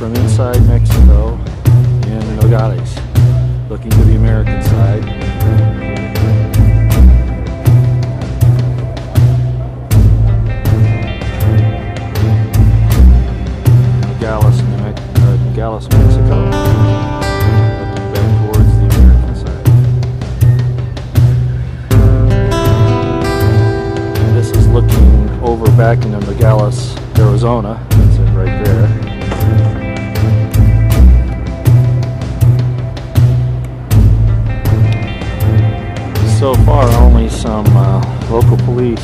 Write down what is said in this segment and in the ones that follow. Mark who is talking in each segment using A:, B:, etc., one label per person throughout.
A: from inside Mexico in Nogales, looking to the American side. Nogales, Mexico, looking back towards the American side. This is looking over back into Nogales, Arizona. That's it right there. So far, only some local police.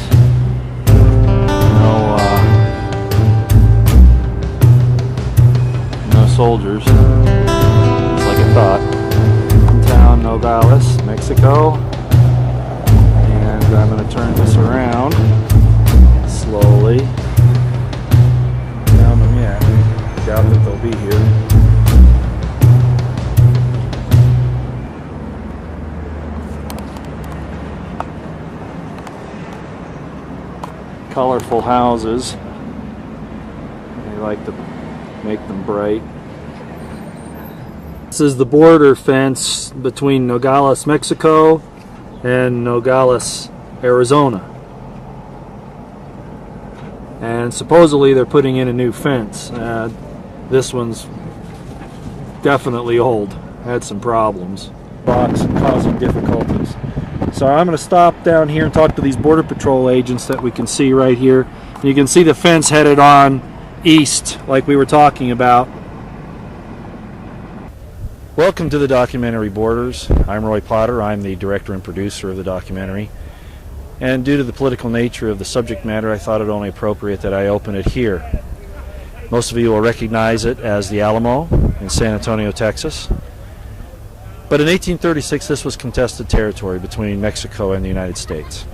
A: No soldiers, just like I thought. Downtown Nogales, Mexico, and I'm going to turn this around slowly. Found them yet. Doubt that they'll be here. Colorful houses. They like to make them bright. This is the border fence between Nogales, Mexico and Nogales, Arizona. And supposedly they're putting in a new fence. This one's definitely old. Had some problems. Box causing difficulties. So I'm going to stop down here and talk to these Border Patrol agents that we can see right here. You can see the fence headed on east, like we were talking about. Welcome to the documentary Borders. I'm Roy Potter. I'm the director and producer of the documentary. And due to the political nature of the subject matter, I thought it only appropriate that I open it here. Most of you will recognize it as the Alamo in San Antonio, Texas. But in 1836, this was contested territory between Mexico and the United States.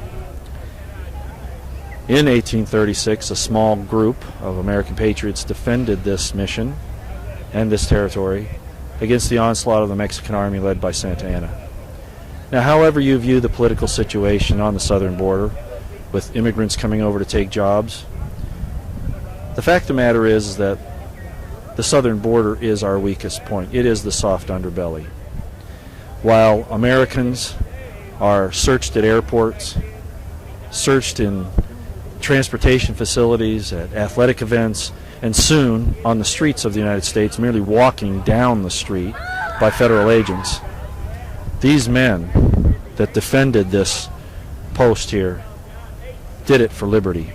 A: In 1836, a small group of American patriots defended this mission and this territory against the onslaught of the Mexican army led by Santa Anna. Now, however you view the political situation on the southern border, with immigrants coming over to take jobs, the fact of the matter is that the southern border is our weakest point. It is the soft underbelly. While Americans are searched at airports, searched in transportation facilities, at athletic events, and soon on the streets of the United States, merely walking down the street by federal agents, these men that defended this post here did it for liberty.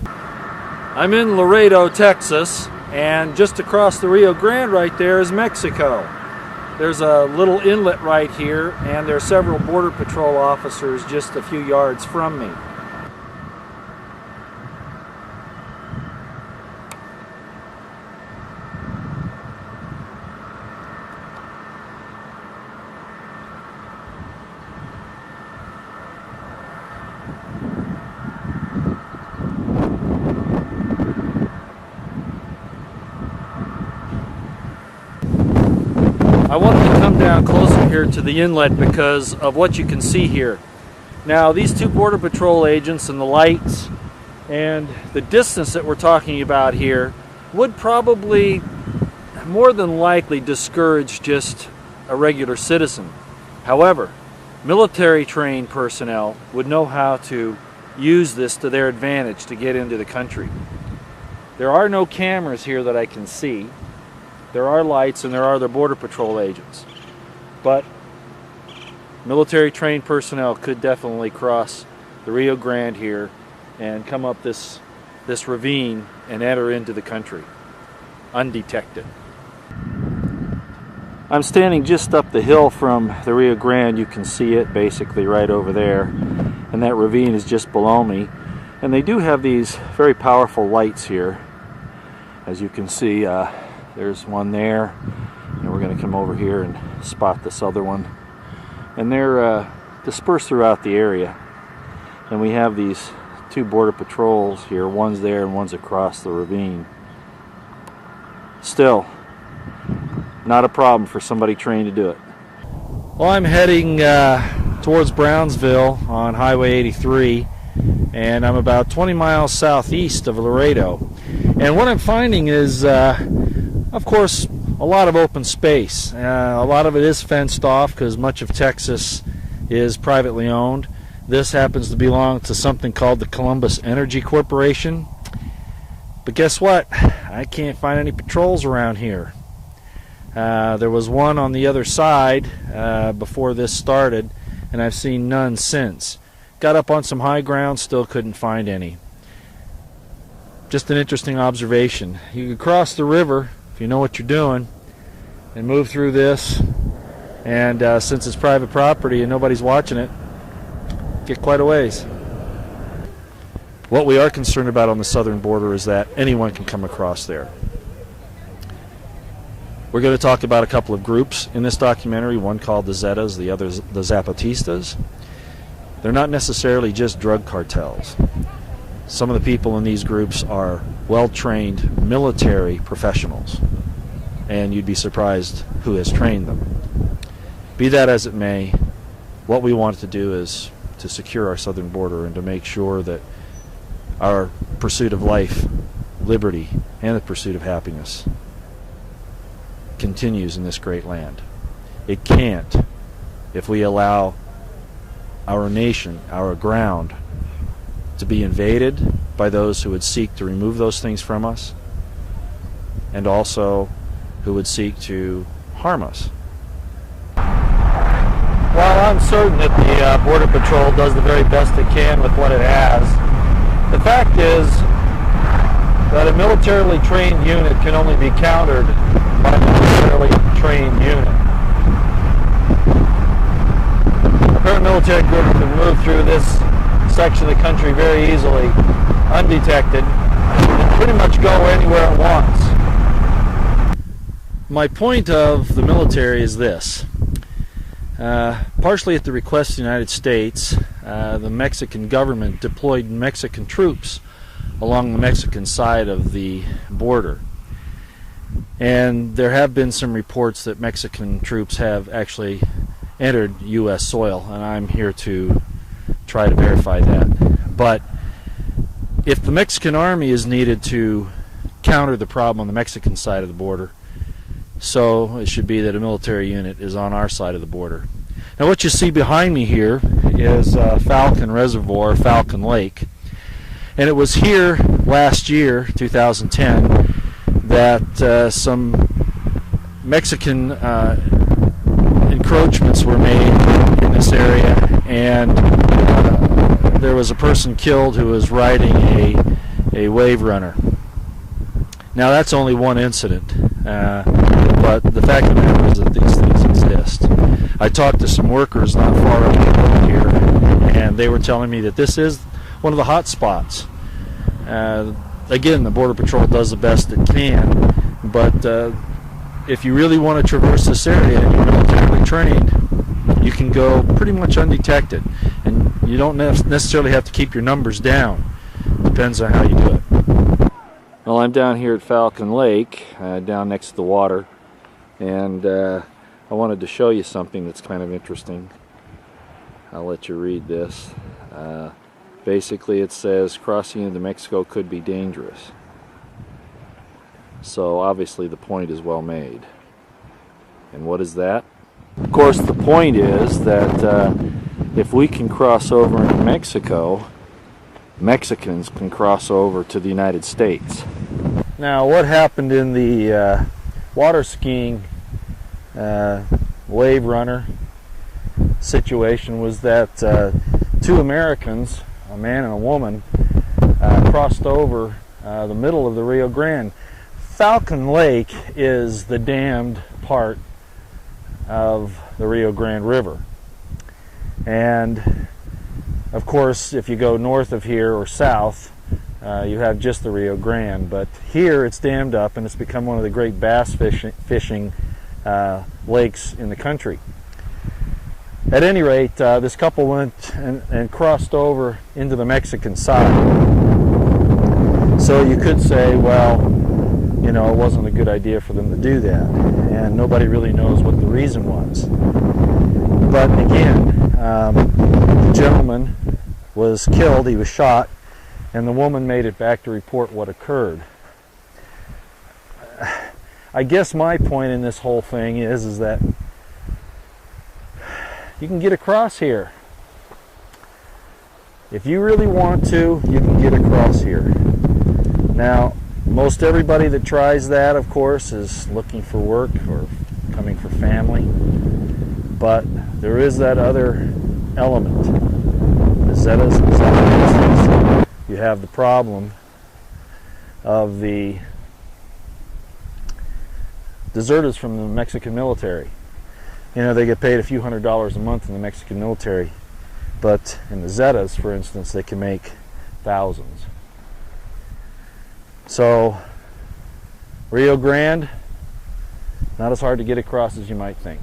A: I'm in Laredo, Texas, and just across the Rio Grande right there is Mexico. There's a little inlet right here, and there are several Border Patrol officers just a few yards from me. I wanted to come down closer here to the inlet because of what you can see here. Now, these two Border Patrol agents and the lights and the distance that we're talking about here would probably, more than likely, discourage just a regular citizen. However, military-trained personnel would know how to use this to their advantage to get into the country. There are no cameras here that I can see. There are lights and there are the Border Patrol agents. But military-trained personnel could definitely cross the Rio Grande here and come up this ravine and enter into the country undetected. I'm standing just up the hill from the Rio Grande. You can see it basically right over there, and that ravine is just below me. And they do have these very powerful lights here. As you can see, there's one there, and we're going to come over here and spot this other one. And they're dispersed throughout the area. And we have these two Border Patrols here. One's there and one's across the ravine. Still, not a problem for somebody trained to do it. Well, I'm heading towards Brownsville on Highway 83, and I'm about 20 miles southeast of Laredo. And what I'm finding is, of course, a lot of open space. A lot of it is fenced off because much of Texas is privately owned. This happens to belong to something called the Columbus Energy Corporation. But guess what? I can't find any patrols around here. There was one on the other side before this started, and I've seen none since. Got up on some high ground, still couldn't find any. Just an interesting observation. You can cross the river if you know what you're doing and move through this, and since it's private property and nobody's watching it, get quite a ways. What we are concerned about on the southern border is that anyone can come across there. We're going to talk about a couple of groups in this documentary, one called the Zetas, the other the Zapatistas. They're not necessarily just drug cartels. Some of the people in these groups are well-trained military professionals, and you'd be surprised who has trained them. Be that as it may, what we want to do is to secure our southern border and to make sure that our pursuit of life, liberty, and the pursuit of happiness continues in this great land. It can't if we allow our nation, our ground, to be invaded by those who would seek to remove those things from us, and also who would seek to harm us. While I'm certain that the Border Patrol does the very best it can with what it has, the fact is that a militarily trained unit can only be countered by a militarily trained unit. A paramilitary group can move through this section of the country very easily, undetected, and pretty much go anywhere it wants. My point of the military is this. Partially at the request of the United States, the Mexican government deployed Mexican troops along the Mexican side of the border. And there have been some reports that Mexican troops have actually entered U.S. soil, and I'm here to try to verify that. But if the Mexican army is needed to counter the problem on the Mexican side of the border, so it should be that a military unit is on our side of the border. Now what you see behind me here is Falcon Reservoir, Falcon Lake. And it was here last year, 2010, that some Mexican encroachments were made in this area, and there was a person killed who was riding a wave runner. Now that's only one incident, but the fact of the matter is that these things exist. I talked to some workers not far up the road here, and they were telling me that this is one of the hot spots. Again, the Border Patrol does the best it can, but if you really want to traverse this area and you're militarily trained, you can go pretty much undetected, and you don't necessarily have to keep your numbers down. Depends on how you do it. Well, I'm down here at Falcon Lake, down next to the water, and I wanted to show you something that's kind of interesting. I'll let you read this. Basically it says crossing into Mexico could be dangerous. So obviously the point is well made. And what is that? Of course the point is that if we can cross over into Mexico, Mexicans can cross over to the United States. Now what happened in the water skiing wave runner situation was that two Americans, a man and a woman, crossed over the middle of the Rio Grande. Falcon Lake is the dammed part of the Rio Grande River, and of course if you go north of here or south, you have just the Rio Grande, but here it's dammed up and it's become one of the great bass fishing lakes in the country. At any rate, this couple went and crossed over into the Mexican side. So you could say, well, you know, it wasn't a good idea for them to do that, and nobody really knows what the reason was. But again, the gentleman was killed, he was shot, and the woman made it back to report what occurred. I guess my point in this whole thing is that you can get across here. If you really want to, you can get across here. Now, most everybody that tries that, of course, is looking for work or coming for family. But there is that other element. The Zetas and Zetas. You have the problem of the deserters from the Mexican military. You know, they get paid a few $100s a month in the Mexican military, but in the Zetas, for instance, they can make thousands. So, Rio Grande, not as hard to get across as you might think.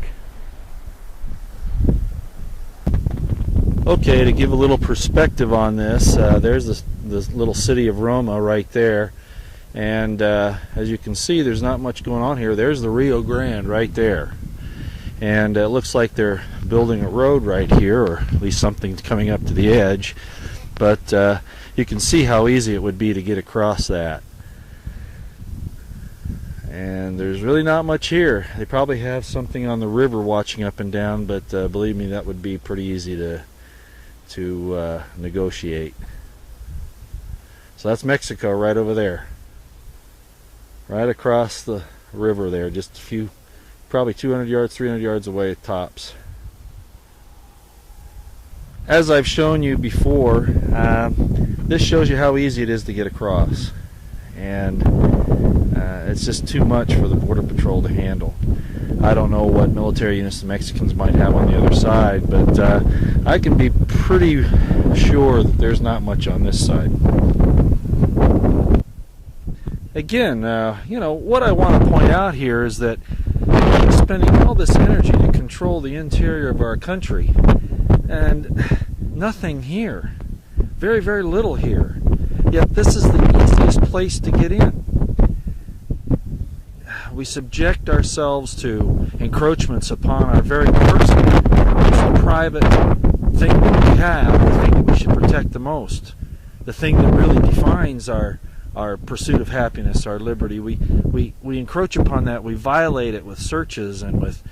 A: Okay, to give a little perspective on this, there's this little city of Roma right there, and as you can see, there's not much going on here. There's the Rio Grande right there, and it looks like they're building a road right here, or at least something coming up to the edge, but you can see how easy it would be to get across that. And there's really not much here. They probably have something on the river watching up and down, but believe me, that would be pretty easy to negotiate. So that's Mexico right over there, right across the river there, just a few, probably 200 yards, 300 yards away at tops. As I've shown you before, this shows you how easy it is to get across, and it's just too much for the Border Patrol to handle. I don't know what military units the Mexicans might have on the other side, but I can be pretty sure that there's not much on this side. Again, you know, what I want to point out here is that we're spending all this energy to control the interior of our country, and nothing here. Very, very little here. Yet this is the easiest place to get in. We subject ourselves to encroachments upon our very personal, private thing that we have, the thing that we should protect the most, the thing that really defines our pursuit of happiness, our liberty. We encroach upon that. We violate it with searches and with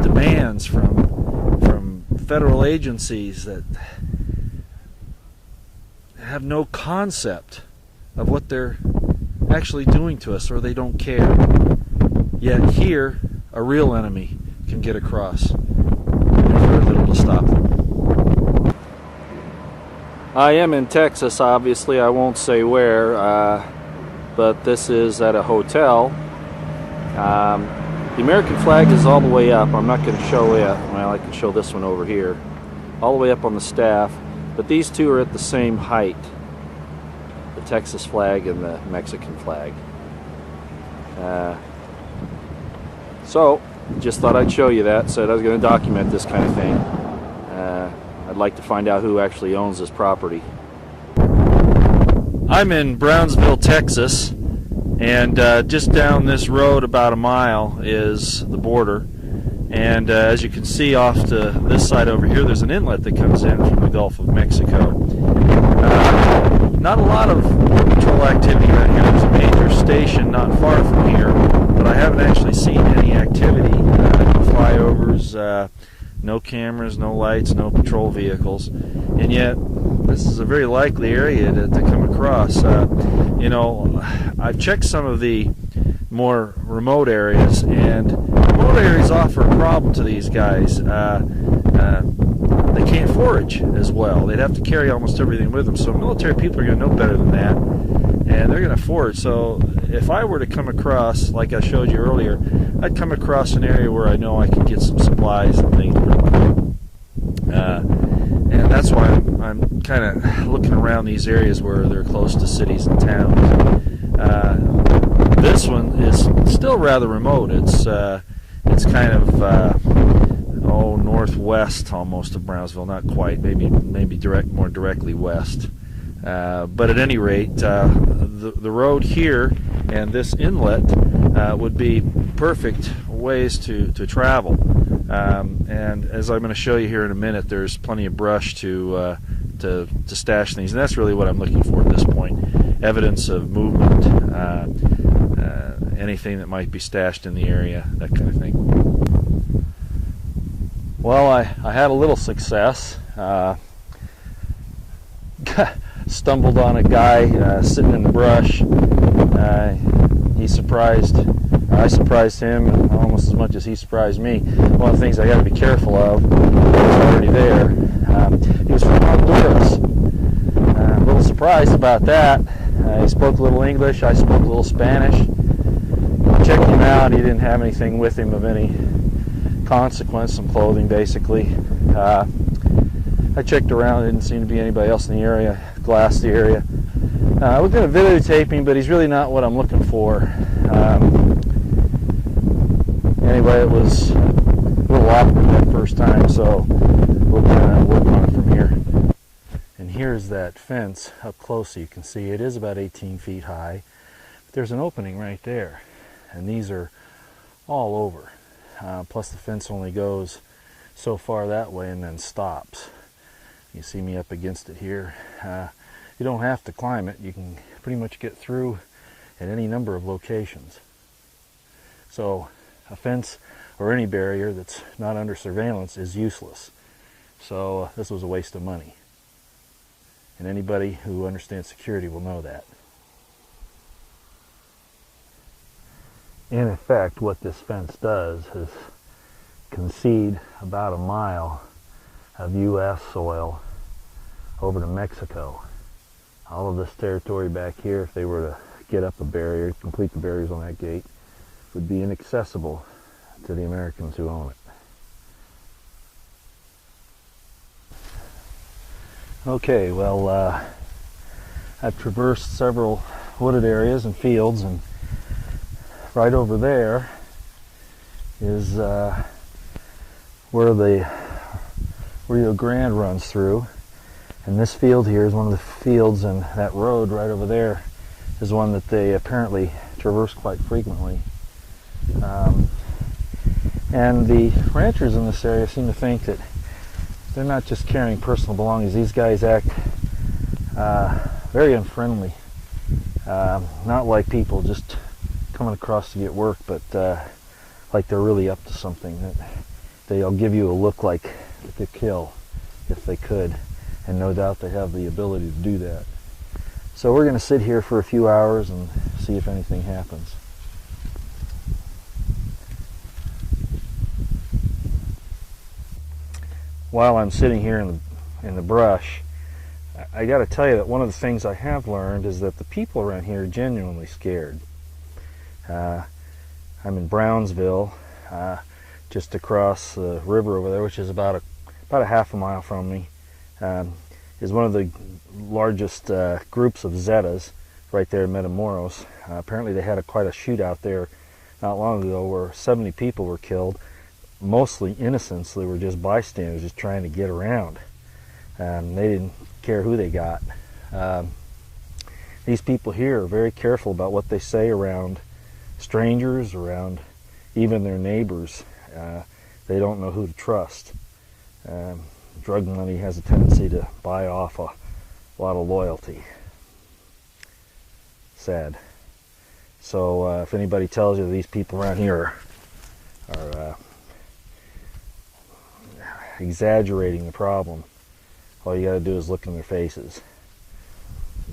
A: demands from federal agencies that have no concept of what they're actually doing to us, or they don't care. Yet here, a real enemy can get across. There's very little to stop them. I am in Texas, obviously. I won't say where, but this is at a hotel. The American flag is all the way up. I'm not going to show it. Well, I can show this one over here. All the way up on the staff. But these two are at the same height. The Texas flag and the Mexican flag. So, just thought I'd show you that. Said I was going to document this kind of thing. I'd like to find out who actually owns this property. I'm in Brownsville, Texas, and just down this road about a mile is the border. And as you can see off to this side over here, there's an inlet that comes in from the Gulf of Mexico. Not a lot of Border Patrol activity around here. There's a major station not far from here, but I haven't actually seen any activity. No flyovers, no cameras, no lights, no patrol vehicles. And yet, this is a very likely area to come across. You know, I've checked some of the more remote areas, and remote areas offer a problem to these guys. They can't forage as well. They'd have to carry almost everything with them. So military people are going to know better than that, and they're going to forage. So if I were to come across, like I showed you earlier, I'd come across an area where I know I can get some supplies and things pretty quick. And that's why I'm kind of looking around these areas where they're close to cities and towns. This one is still rather remote. It's kind of northwest almost of Brownsville, not quite, maybe more directly west. But at any rate, the road here and this inlet would be perfect ways to travel. And as I'm going to show you here in a minute, there's plenty of brush to stash things, and that's really what I'm looking for at this point: evidence of movement, anything that might be stashed in the area, that kind of thing. Well, I had a little success. Stumbled on a guy sitting in the brush. I surprised him almost as much as he surprised me. One of the things I got to be careful of, he was already there. He was from Honduras. A little surprised about that. He spoke a little English, I spoke a little Spanish. Checked him out, he didn't have anything with him of any consequence, some clothing basically. I checked around, there didn't seem to be anybody else in the area, glassed the area. We're going to videotape him, but he's really not what I'm looking for. Anyway, it was a little awkward that first time, so we'll kind of work on it from here. And here's that fence up close so you can see it is about 18 feet high. But there's an opening right there, and these are all over. Plus the fence only goes so far that way and then stops. You see me up against it here. You don't have to climb it. You can pretty much get through at any number of locations. So a fence or any barrier that's not under surveillance is useless. So this was a waste of money. And anybody who understands security will know that. In effect, what this fence does is concede about a mile of U.S. soil over to Mexico. All of this territory back here, if they were to get up a barrier, complete the barriers on that gate, would be inaccessible to the Americans who own it. Okay, well, I've traversed several wooded areas and fields, and right over there is where the Rio Grande runs through. And this field here is one of the fields, and that road right over there is one that they apparently traverse quite frequently. And the ranchers in this area seem to think that they're not just carrying personal belongings. These guys act very unfriendly. Not like people just coming across to get work, but like they're really up to something. That they'll give you a look like they could kill if they could. And no doubt they have the ability to do that. So we're going to sit here for a few hours and see if anything happens. While I'm sitting here in the brush, I got to tell you that one of the things I have learned is that the people around here are genuinely scared. I'm in Brownsville, just across the river over there, which is about a half a mile from me. Is one of the largest groups of Zetas right there in Matamoros. Apparently they had quite a shootout there not long ago where 70 people were killed, mostly innocents. They were just bystanders just trying to get around. They didn't care who they got. These people here are very careful about what they say around strangers, around even their neighbors. They don't know who to trust. Drug money has a tendency to buy off a lot of loyalty. Sad. So if anybody tells you these people around here are exaggerating the problem, all you got to do is look in their faces.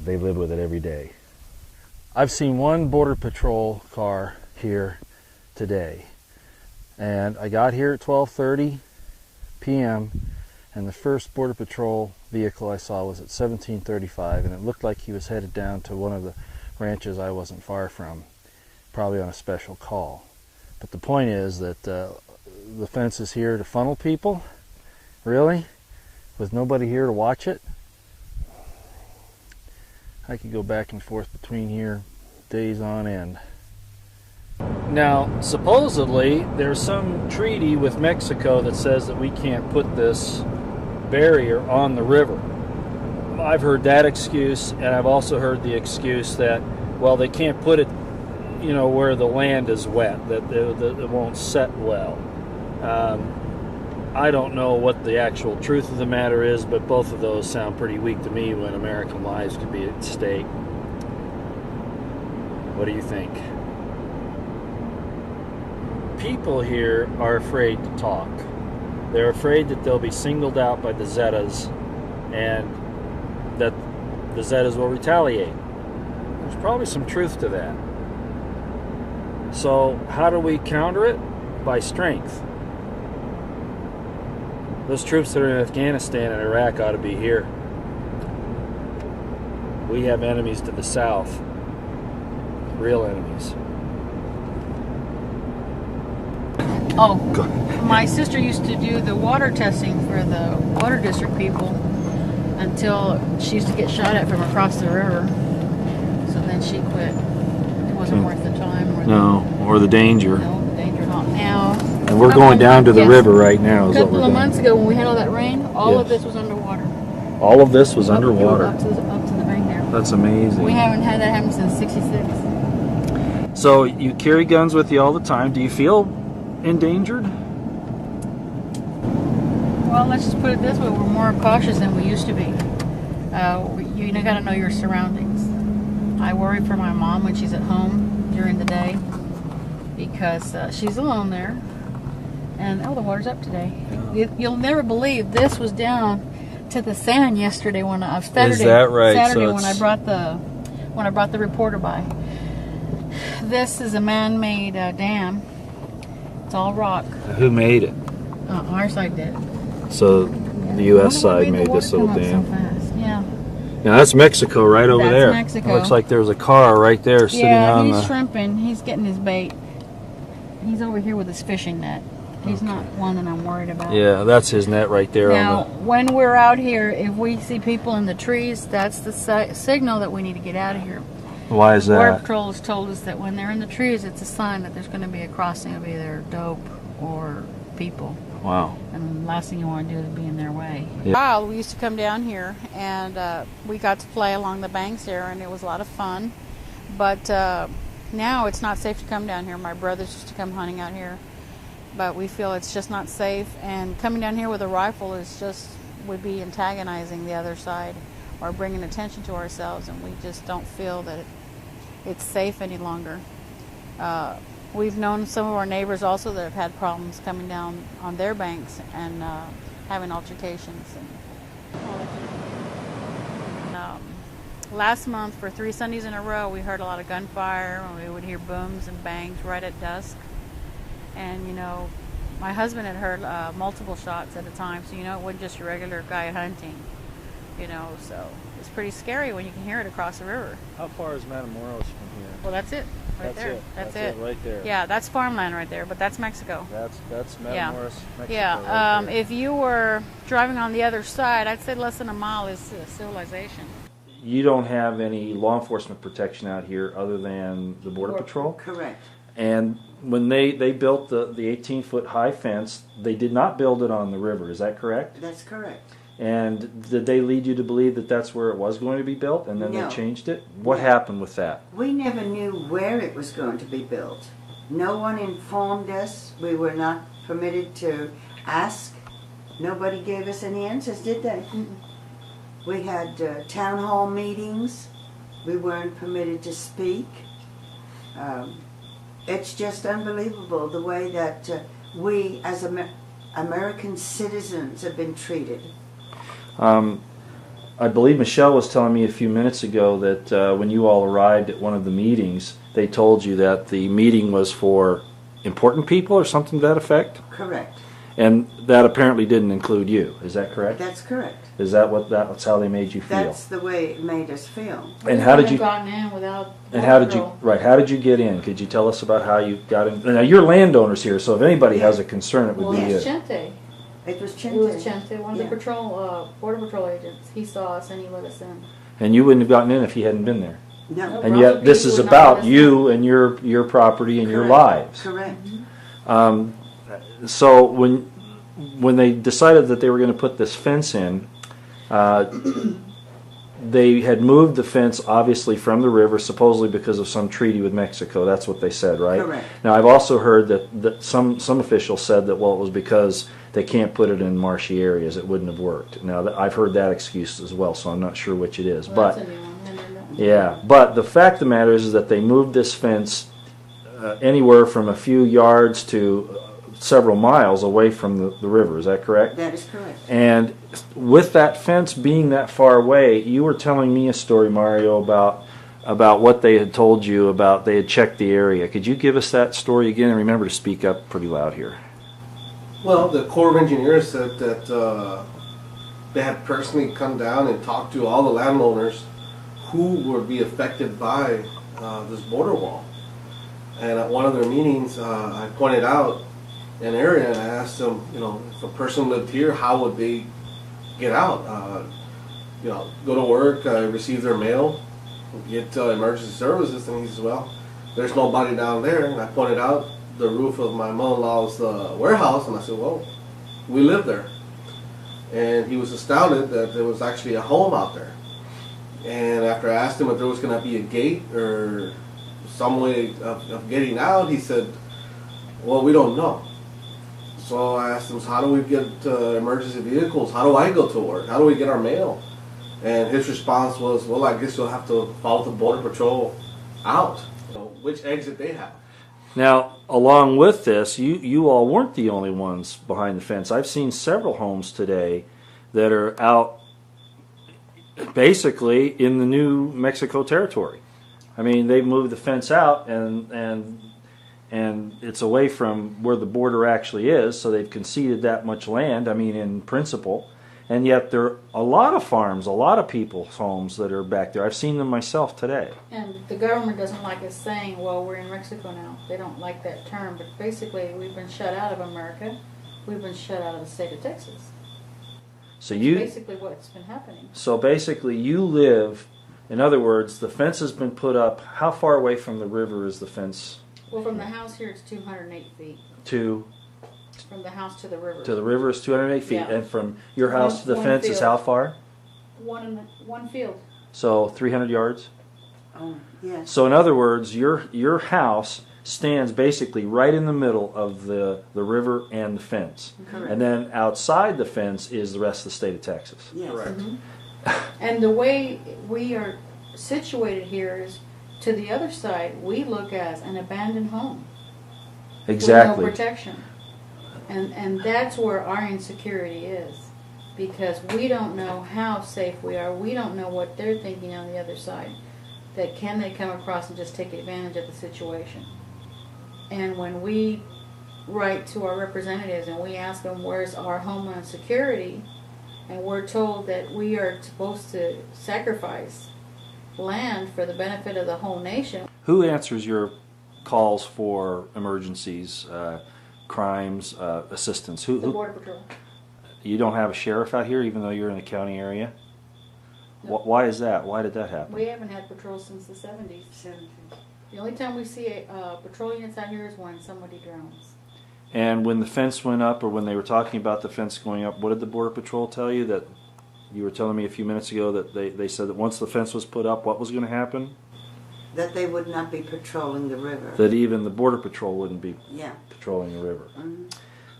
A: They live with it every day. I've seen one Border Patrol car here today, and I got here at 12:30 p.m. and the first Border Patrol vehicle I saw was at 17:35, and it looked like he was headed down to one of the ranches I wasn't far from, probably on a special call. But the point is that the fence is here to funnel people, really, with nobody here to watch it. I could go back and forth between here days on end. Now, supposedly, there's some treaty with Mexico that says that we can't put this barrier on the river. I've heard that excuse, and I've also heard the excuse that, well, they can't put it, you know, where the land is wet, that it won't set well. I don't know what the actual truth of the matter is, but both of those sound pretty weak to me when American lives could be at stake. What do you think? people here are afraid to talk. They're afraid that they'll be singled out by the Zetas and that the Zetas will retaliate. There's probably some truth to that. So how do we counter it? By strength. Those troops that are in Afghanistan and Iraq ought to be here. We have enemies to the south. Real enemies.
B: Oh, my sister used to do the water testing for the water district people until she used to get shot at from across the river. So then she quit. It wasn't worth the time.
A: Or the danger.
B: No, the danger not now.
A: And we're going down to the river right now.
B: A couple of months ago when we had all that rain, all of this was underwater.
A: All of this was underwater.
B: Up to the bank there.
A: That's amazing.
B: We haven't had that happen since '66.
A: So you carry guns with you all the time. Do you feel endangered?
B: Well, let's just put it this way: we're more cautious than we used to be. You got to know your surroundings. I worry for my mom when she's at home during the day because she's alone there. And the water's up today. You'll never believe this was down to the sand yesterday when Saturday. Is that right? Saturday so when I brought the reporter by. This is a man-made dam. It's all rock.
A: Who made it?
B: Our side did.
A: So the U.S. side made this little dam.
B: So fast. Yeah.
A: Now that's Mexico right over there.
B: That's Mexico.
A: It looks like there's a car right there sitting on the...
B: Yeah, he's shrimping. He's getting his bait. He's over here with his fishing net. He's not one that I'm worried about.
A: Yeah, that's his net right there.
B: Now, when we're out here, if we see people in the trees, that's the signal that we need to get out of here.
A: Why is that?
B: Border Patrol has told us that when they're in the trees, it's a sign that there's going to be a crossing of either dope or people.
A: Wow.
B: And the last thing you want to do is be in their way.
C: Yeah. We used to come down here, and we got to play along the banks there, and it was a lot of fun. But now it's not safe to come down here. My brothers used to come hunting out here. But we feel it's just not safe, and coming down here with a rifle would be antagonizing the other side or bringing attention to ourselves, and we just don't feel that it's safe any longer. We've known some of our neighbors also that have had problems coming down on their banks and having altercations. Last month, for 3 Sundays in a row, we heard a lot of gunfire, and we would hear booms and bangs right at dusk. And, my husband had heard multiple shots at a time, so, it wasn't just your regular guy hunting, so it's pretty scary when you can hear it across the river.
A: How far is Matamoros from here?
C: Well, that's it, there. That's it.
A: Right there.
C: Yeah, that's farmland right there, but that's Mexico.
A: That's Matamoros, Mexico.
C: Yeah,
A: right there.
C: if you were driving on the other side, I'd say less than a mile is civilization.
A: You don't have any law enforcement protection out here other than the Border Patrol?
D: Correct.
A: And when they built the 18-foot high fence, they did not build it on the river. Is that correct?
D: That's correct.
A: And did they lead you to believe that that's where it was going to be built, and then they changed it? What happened with that?
D: We never knew where it was going to be built. No one informed us. We were not permitted to ask. Nobody gave us any answers, did they? We had town hall meetings. We weren't permitted to speak. It's just unbelievable the way that we as American citizens have been treated.
A: I believe Michelle was telling me a few minutes ago that when you all arrived at one of the meetings, they told you that the meeting was for important people or something to that effect?
D: Correct.
A: And that apparently didn't include you. Is that correct?
D: That's correct.
A: Is that's how they made you feel?
D: That's the way it made us feel.
A: And how did you
B: gotten in without?
A: And how did you how did you get in? Could you tell us about how you got in? Now you're landowners here, so if anybody has a concern, it would be you.
B: It was Chente.
D: It was Chente.
B: It was Chente, one of the border patrol agents. He saw us and he let us in.
A: And you wouldn't have gotten in if he hadn't been there.
D: No.
A: And yet this is about you and your property and your lives.
D: Correct.
A: So when they decided that they were going to put this fence in, they had moved the fence obviously from the river, supposedly because of some treaty with Mexico. That's what they said, right?
D: Correct.
A: Now I've also heard that some officials said that, well, it was because they can't put it in marshy areas. It wouldn't have worked. Now I've heard that excuse as well, so I'm not sure which it is.
B: Well,
A: but
B: that's a new one.
A: yeah, but the fact of the matter is that they moved this fence anywhere from a few yards to several miles away from the river. Is that correct?
D: That is correct.
A: And with that fence being that far away, you were telling me a story, Mario, about what they had told you about they had checked the area. Could you give us that story again? And remember to speak up pretty loud here.
E: Well, the Corps of Engineers said that they had personally come down and talked to all the landowners who would be affected by this border wall. And at one of their meetings, I pointed out an area and I asked them, if a person lived here, how would they get out? Go to work, receive their mail, get emergency services. And he says, well, there's nobody down there. And I pointed out the roof of my mother-in-law's warehouse, and I said, well, we live there. And he was astounded that there was actually a home out there. And after I asked him if there was going to be a gate or some way of getting out, he said, well, we don't know. So I asked him, so how do we get emergency vehicles? How do I go to work? How do we get our mail? And his response was, well, I guess you'll have to follow the Border Patrol out. Which exit they have.
A: Now, along with this, you all weren't the only ones behind the fence. I've seen several homes today that are out basically in the New Mexico territory. I mean, they've moved the fence out and it's away from where the border actually is, so they've conceded that much land, I mean, in principle. And yet there are a lot of farms, a lot of people's homes that are back there. I've seen them myself today.
B: And the government doesn't like us saying, well, we're in Mexico now. They don't like that term, but basically we've been shut out of America. We've been shut out of the state of Texas.
A: So
B: That's basically what's been happening.
A: So basically you live, in other words, the fence has been put up. How far away from the river is the fence?
B: Well, from the house here it's 208 feet.
A: From
B: the house to the river.
A: To the river is 208 feet,
B: Yeah.
A: and from your house to the fence is how far?
B: One field.
A: So 300 yards?
D: Oh, yes.
A: So in other words, your house stands basically right in the middle of the river and the fence.
D: Correct.
A: And then outside the fence is the rest of the state of Texas.
D: Yes.
E: Correct.
B: And the way we are situated here is to the other side, we look as an abandoned home.
A: Exactly.
B: With no protection. And that's where our insecurity is. Because we don't know how safe we are. We don't know what they're thinking on the other side. That can they come across and just take advantage of the situation. And when we write to our representatives and we ask them where's our homeland security, and we're told that we are supposed to sacrifice land for the benefit of the whole nation.
A: Who answers your calls for emergencies, crimes, assistance?
B: The Border Patrol.
A: You don't have a sheriff out here, even though you're in the county area?
B: No.
A: Why is that? Why did that happen?
B: We haven't had patrols since the 70s. The only time we see patrol units out here is when somebody drowns.
A: And when the fence went up, or when they were talking about the fence going up, what did the Border Patrol tell you? That you were telling me a few minutes ago that they said that once the fence was put up, what was going to happen?
D: That they would not be patrolling the river.
A: That even the Border Patrol wouldn't be patrolling the river.
D: Mm-hmm.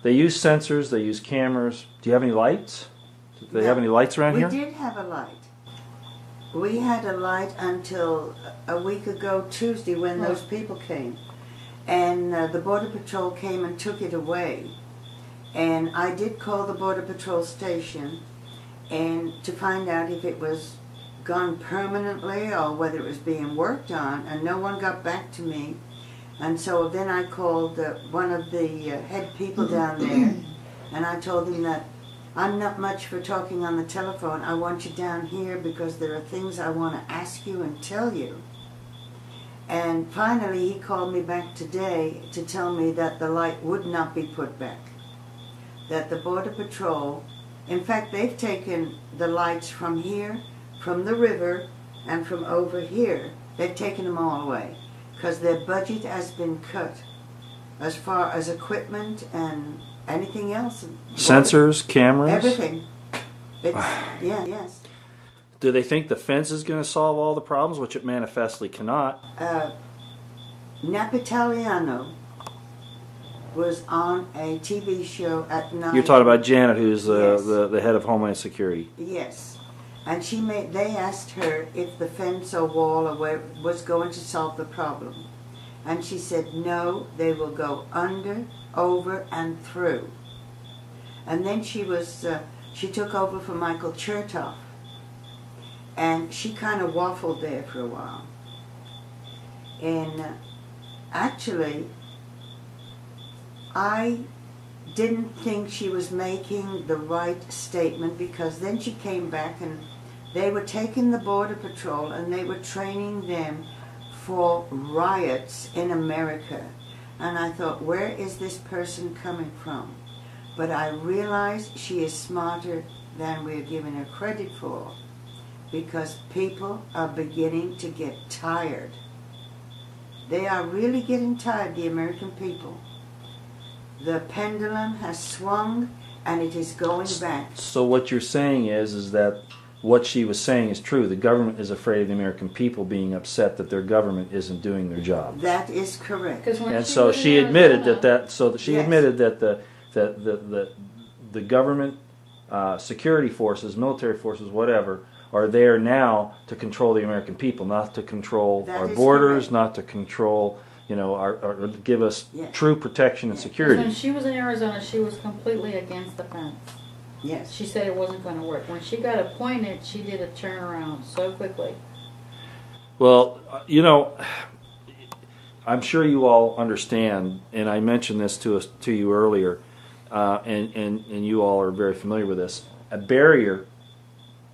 A: They use sensors, they use cameras. Do you have any lights? Do they have any lights around here?
D: We did have a light. We had a light until a week ago Tuesday when those people came. And the Border Patrol came and took it away. And I did call the Border Patrol station and to find out if it was gone permanently or whether it was being worked on, and no one got back to me. And so then I called one of the head people down there, and I told him that I'm not much for talking on the telephone. I want you down here because there are things I want to ask you and tell you. And finally he called me back today to tell me that the light would not be put back. That the Border Patrol, in fact they've taken the lights from here, from the river, and from over here. They've taken them all away because their budget has been cut as far as equipment and anything else.
A: Sensors, cameras?
D: Everything. Yes.
A: Do they think the fence is going to solve all the problems, which it manifestly cannot?
D: Napitaliano was on a TV show at night.
A: You're talking about Janet, who's
D: Yes.
A: the head of Homeland Security.
D: Yes. And they asked her if the fence or wall or where was going to solve the problem. And she said, no, they will go under, over, and through. And then she took over for Michael Chertoff. And she kind of waffled there for a while. And actually, I didn't think she was making the right statement, because then she came back and they were taking the Border Patrol and they were training them for riots in America. And I thought, where is this person coming from? But I realized she is smarter than we're giving her credit for, because people are beginning to get tired. They are really getting tired, the American people. The pendulum has swung and it is going back.
A: So what you're saying is that what she was saying is true. The government is afraid of the American people being upset that their government isn't doing their job.
D: That is correct.
A: And so she admitted
D: Yes.
A: admitted that the government security forces, military forces, whatever, are there now to control the American people, not to control
D: That
A: our
D: is
A: borders,
D: correct.
A: not to control, or give us
D: Yeah.
A: true protection and
D: Yeah.
A: security.
B: When she was in Arizona, she was completely against the fence.
D: Yes.
B: She said it wasn't going to work. When she got appointed, she did a turnaround so quickly.
A: Well, I'm sure you all understand, and I mentioned this to you earlier, and you all are very familiar with this. A barrier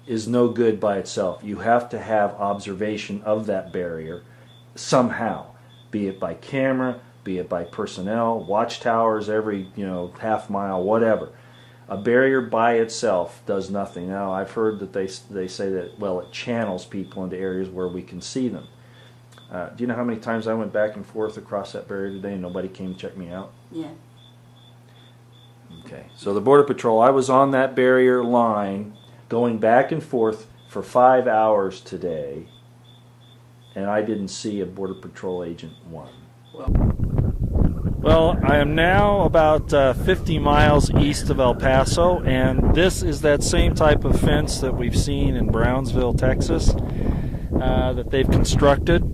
A: is no good by itself. You have to have observation of that barrier somehow, be it by camera, be it by personnel, watchtowers every half mile, whatever. A barrier by itself does nothing. Now, I've heard that they say that, well, it channels people into areas where we can see them. Do you know how many times I went back and forth across that barrier today and nobody came to check me out?
D: Yeah.
A: Okay, so the Border Patrol, I was on that barrier line going back and forth for 5 hours today, and I didn't see a Border Patrol agent one. Well, I am now about 50 miles east of El Paso, and this is that same type of fence that we've seen in Brownsville, Texas, that they've constructed,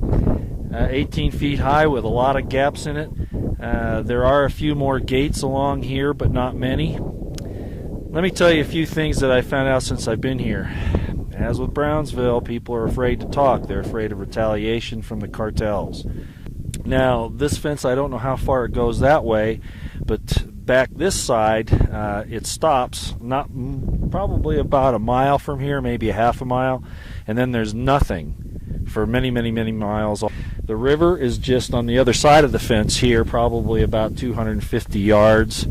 A: 18 feet high with a lot of gaps in it. There are a few more gates along here, but not many. Let me tell you a few things that I found out since I've been here. As with Brownsville, people are afraid to talk. They're afraid of retaliation from the cartels. Now, this fence, I don't know how far it goes that way, but back this side, it stops probably about a mile from here, maybe a half a mile, and then there's nothing for many, many, many miles. The river is just on the other side of the fence here, probably about 250 yards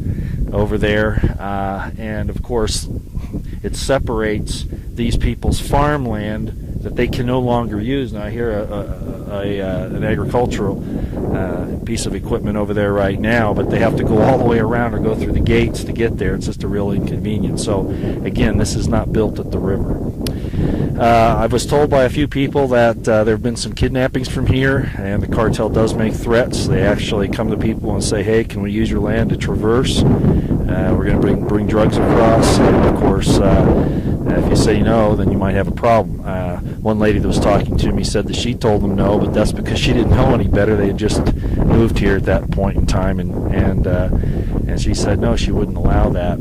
A: over there, and of course it separates these people's farmland that they can no longer use. Now I hear an agricultural piece of equipment over there right now, but they have to go all the way around or go through the gates to get there. It's just a real inconvenience. So again, this is not built at the river. I was told by a few people that there have been some kidnappings from here, and the cartel does make threats. They actually come to people and say, hey, can we use your land to traverse? We're going to bring drugs across, and of course if you say no, then you might have a problem. One lady that was talking to me said that she told them no, but that's because she didn't know any better. They had just moved here at that point in time, and she said no, she wouldn't allow that.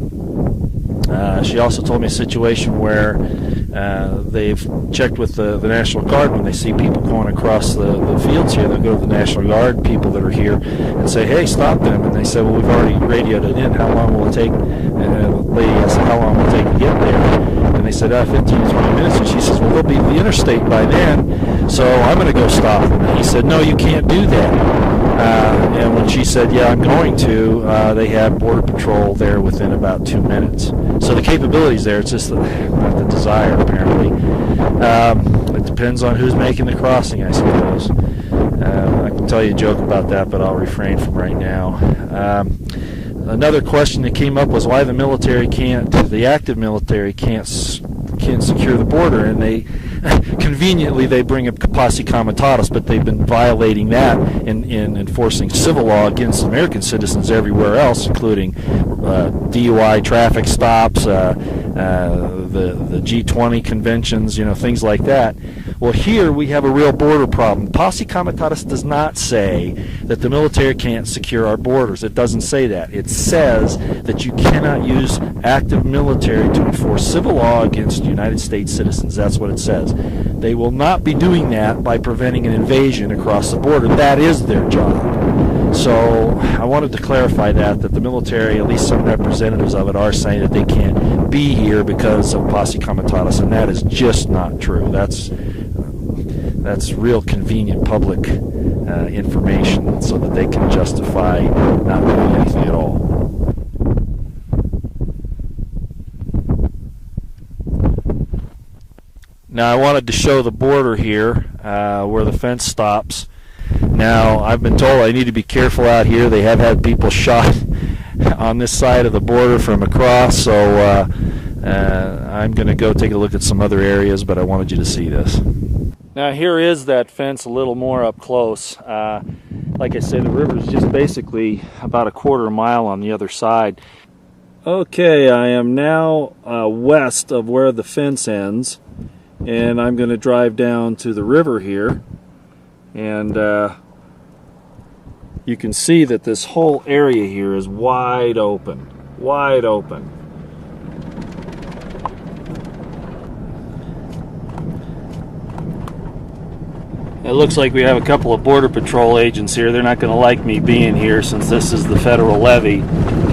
A: She also told me a situation where they've checked with the National Guard. When they see people going across the fields here, they'll go to the National Guard people that are here and say, hey, stop them. And they say, well, we've already radioed it in. How long will it take? And the lady asked, how long will it take to get there? And they said, 15 to 20 minutes. And she says, well, they'll be at the interstate by then, so I'm going to go stop them. And he said, no, you can't do that. And when she said, yeah, I'm going to, they had Border Patrol there within about 2 minutes. So the capability's there, it's just not the desire, apparently. It depends on who's making the crossing, I suppose. I can tell you a joke about that, but I'll refrain from right now. Another question that came up was why the active military can't secure the border, and they conveniently they bring up posse comitatus, but they've been violating that in enforcing civil law against American citizens everywhere else, including DUI traffic stops, the G20 conventions, things like that. Well, here we have a real border problem. Posse Comitatus does not say that the military can't secure our borders. It doesn't say that. It says that you cannot use active military to enforce civil law against United States citizens. That's what it says. They will not be doing that by preventing an invasion across the border. That is their job. So I wanted to clarify that the military, at least some representatives of it, are saying that they can't be here because of Posse Comitatus, and that is just not true. That's real convenient public information so that they can justify not doing anything at all. Now I wanted to show the border here where the fence stops. Now I've been told I need to be careful out here. They have had people shot on this side of the border from across, so I'm going to go take a look at some other areas, but I wanted you to see this. Now here is that fence a little more up close. Like I said, the river is just basically about a quarter mile on the other side. Okay, I am now west of where the fence ends, and I'm going to drive down to the river here, and you can see that this whole area here is wide open. Wide open. It looks like we have a couple of Border Patrol agents here. They're not going to like me being here since this is the federal levee,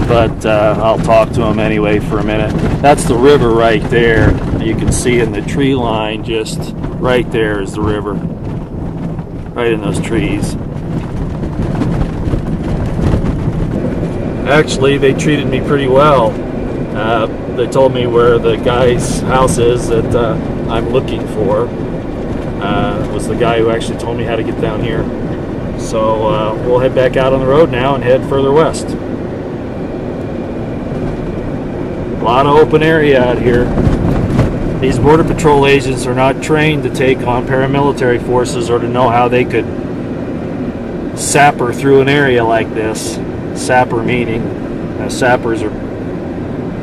A: but I'll talk to them anyway for a minute. That's the river right there. You can see in the tree line, just right there is the river. Right in those trees. Actually, they treated me pretty well. They told me where the guy's house is that I'm looking for. It was the guy who actually told me how to get down here. So we'll head back out on the road now and head further west. A lot of open area out here. These Border Patrol agents are not trained to take on paramilitary forces or to know how they could sapper through an area like this. Sapper meaning sappers are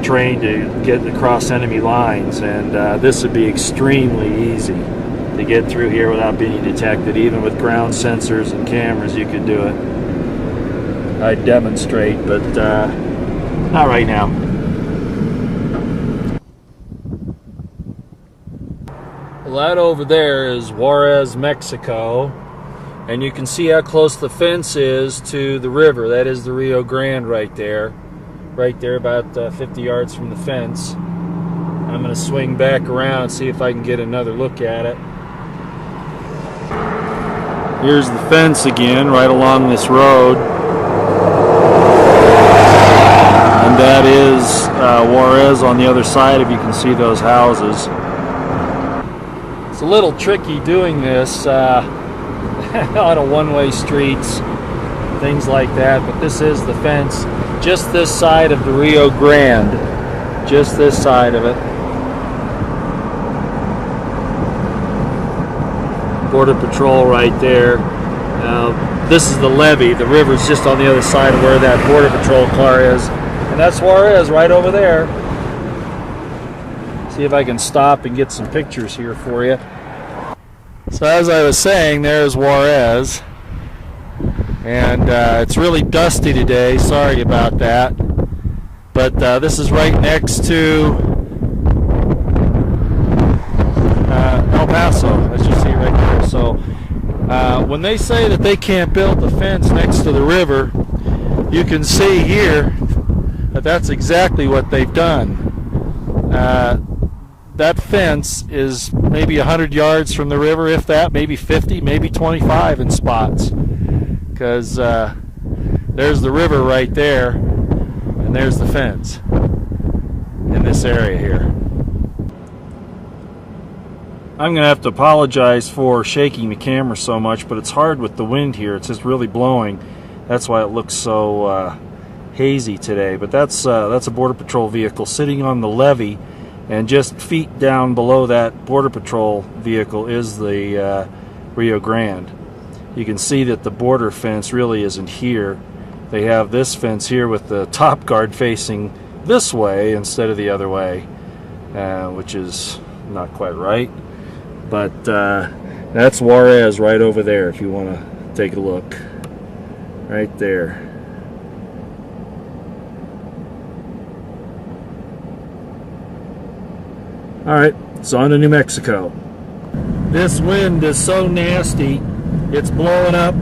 A: trained to get across enemy lines, and this would be extremely easy to get through here without being detected. Even with ground sensors and cameras you could do it. I'd demonstrate, but not right now. Well, that over there is Juarez, Mexico, and you can see how close the fence is to the river. That is the Rio Grande right there about 50 yards from the fence. I'm going to swing back around and see if I can get another look at it. Here's the fence again, right along this road. And that is Juarez on the other side, if you can see those houses. It's a little tricky doing this on a one-way streets, things like that, but this is the fence, just this side of the Rio Grande, just this side of it. Border Patrol right there. This is the levee. The river's just on the other side of where that Border Patrol car is, and that's Juarez right over there. See if I can stop and get some pictures here for you. So as I was saying, there's Juarez, and it's really dusty today, sorry about that, but this is right next to El Paso, as you see right there. So when they say that they can't build the fence next to the river, you can see here that that's exactly what they've done. That fence is maybe 100 yards from the river, if that, maybe 50, maybe 25 in spots. Because there's the river right there, and there's the fence in this area here. I'm going to have to apologize for shaking the camera so much, but it's hard with the wind here. It's just really blowing. That's why it looks so hazy today. But that's a Border Patrol vehicle sitting on the levee. And just feet down below that Border Patrol vehicle is the Rio Grande. You can see that the border fence really isn't here. They have this fence here with the top guard facing this way instead of the other way. which is not quite right. But that's Juarez right over there if you want to take a look. Right there. Alright, so on to New Mexico. This wind is so nasty, it's blowing up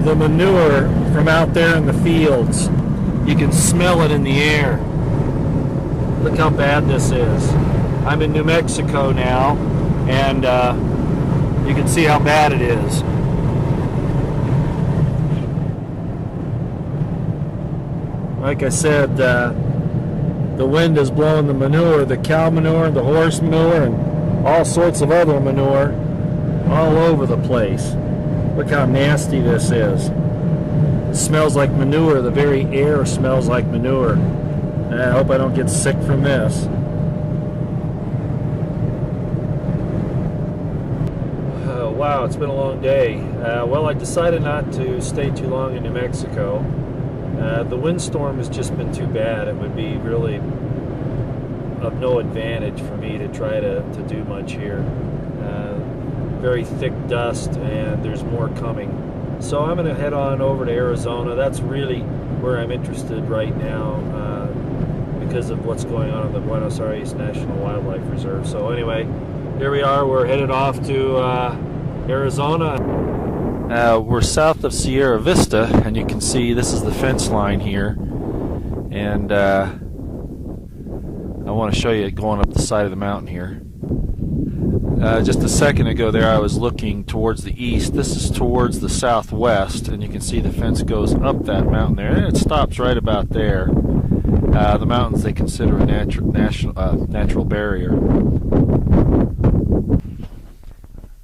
A: the manure from out there in the fields. You can smell it in the air. Look how bad this is. I'm in New Mexico now, and you can see how bad it is. Like I said, the wind is blowing the manure, the cow manure, the horse manure, and all sorts of other manure all over the place. Look how nasty this is. It smells like manure. The very air smells like manure. And I hope I don't get sick from this. Wow, it's been a long day. Well, I decided not to stay too long in New Mexico. The windstorm has just been too bad. It would be really of no advantage for me to try to do much here. Very thick dust, and there's more coming. So I'm going to head on over to Arizona. That's really where I'm interested right now because of what's going on in the Buenos Aires National Wildlife Reserve. So anyway, here we are. We're headed off to Arizona. We're south of Sierra Vista, and you can see this is the fence line here. And I want to show you going up the side of the mountain here. Just a second ago there I was looking towards the east. This is towards the southwest, and you can see the fence goes up that mountain there, and it stops right about there. The mountains they consider a natural barrier.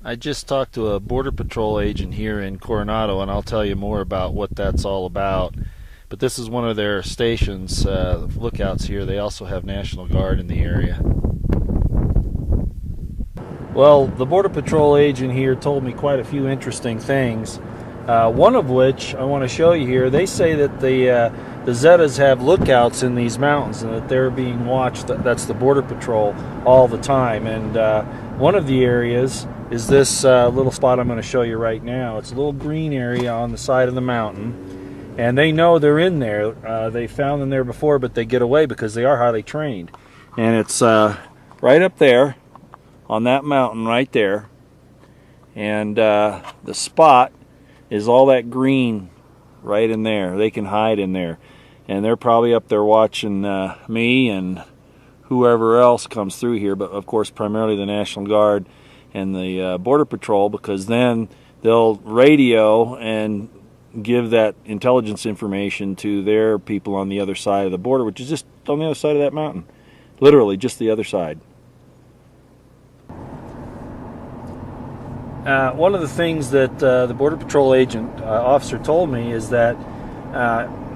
A: I just talked to a Border Patrol agent here in Coronado, and I'll tell you more about what that's all about. But this is one of their stations, lookouts here. They also have National Guard in the area. Well, the Border Patrol agent here told me quite a few interesting things. One of which I want to show you here. They say that the Zetas have lookouts in these mountains and that they're being watched. That's the Border Patrol all the time. And one of the areas is this little spot I'm going to show you right now. It's a little green area on the side of the mountain, and they know they're in there. They found them there before, but they get away because they are highly trained. And it's right up there on that mountain right there, and the spot is all that green right in there. They can hide in there, and they're probably up there watching me and whoever else comes through here, but of course primarily the National Guard and the Border Patrol, because then they'll radio and give that intelligence information to their people on the other side of the border, which is just on the other side of that mountain. Literally just the other side. One of the things that the Border Patrol agent officer told me is that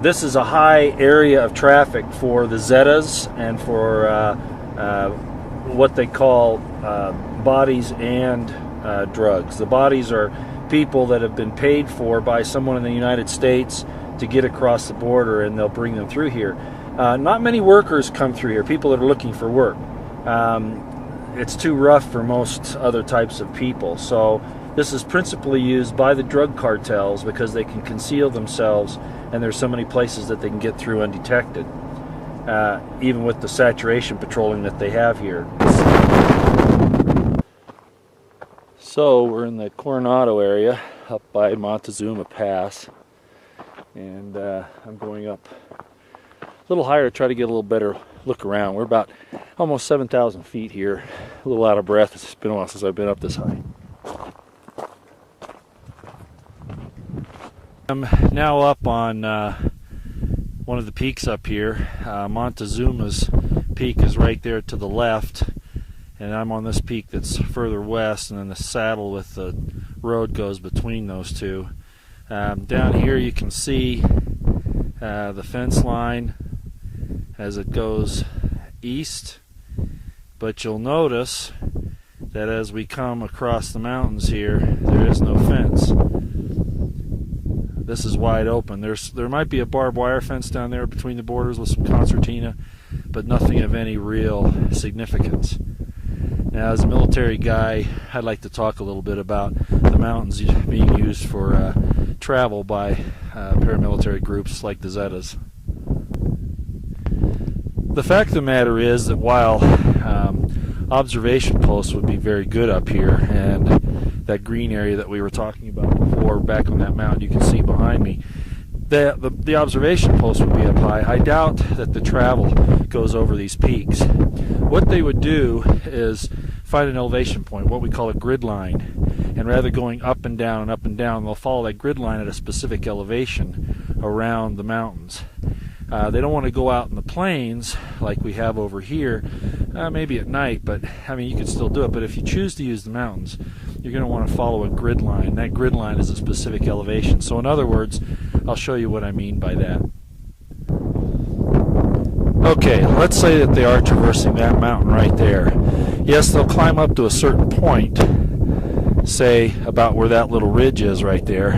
A: this is a high area of traffic for the Zetas and for what they call bodies and drugs. The bodies are people that have been paid for by someone in the United States to get across the border, and they'll bring them through here. Not many workers come through here, people that are looking for work. It's too rough for most other types of people. So this is principally used by the drug cartels because they can conceal themselves, and there's so many places that they can get through undetected, even with the saturation patrolling that they have here. So we're in the Coronado area up by Montezuma Pass, and I'm going up a little higher to try to get a little better look around. We're about almost 7,000 feet here. A little out of breath. It's been a while since I've been up this high. I'm now up on one of the peaks up here. Montezuma's peak is right there to the left, and I'm on this peak that's further west, and then the saddle with the road goes between those two. Down here you can see the fence line as it goes east, but you'll notice that as we come across the mountains here, there is no fence. This is wide open. There might be a barbed wire fence down there between the borders with some concertina, but nothing of any real significance. Now, as a military guy, I'd like to talk a little bit about the mountains being used for travel by paramilitary groups like the Zetas. The fact of the matter is that while observation posts would be very good up here, and that green area that we were talking about before back on that mountain you can see behind me, the observation post would be up high. I doubt that the travel goes over these peaks. What they would do is find an elevation point, what we call a grid line, and rather going up and down and up and down, they'll follow that grid line at a specific elevation around the mountains. They don't want to go out in the plains like we have over here, maybe at night, but I mean, you could still do it. But if you choose to use the mountains, you're going to want to follow a grid line. That grid line is a specific elevation. So in other words, I'll show you what I mean by that. Okay, let's say that they are traversing that mountain right there. Yes, they'll climb up to a certain point, say about where that little ridge is right there,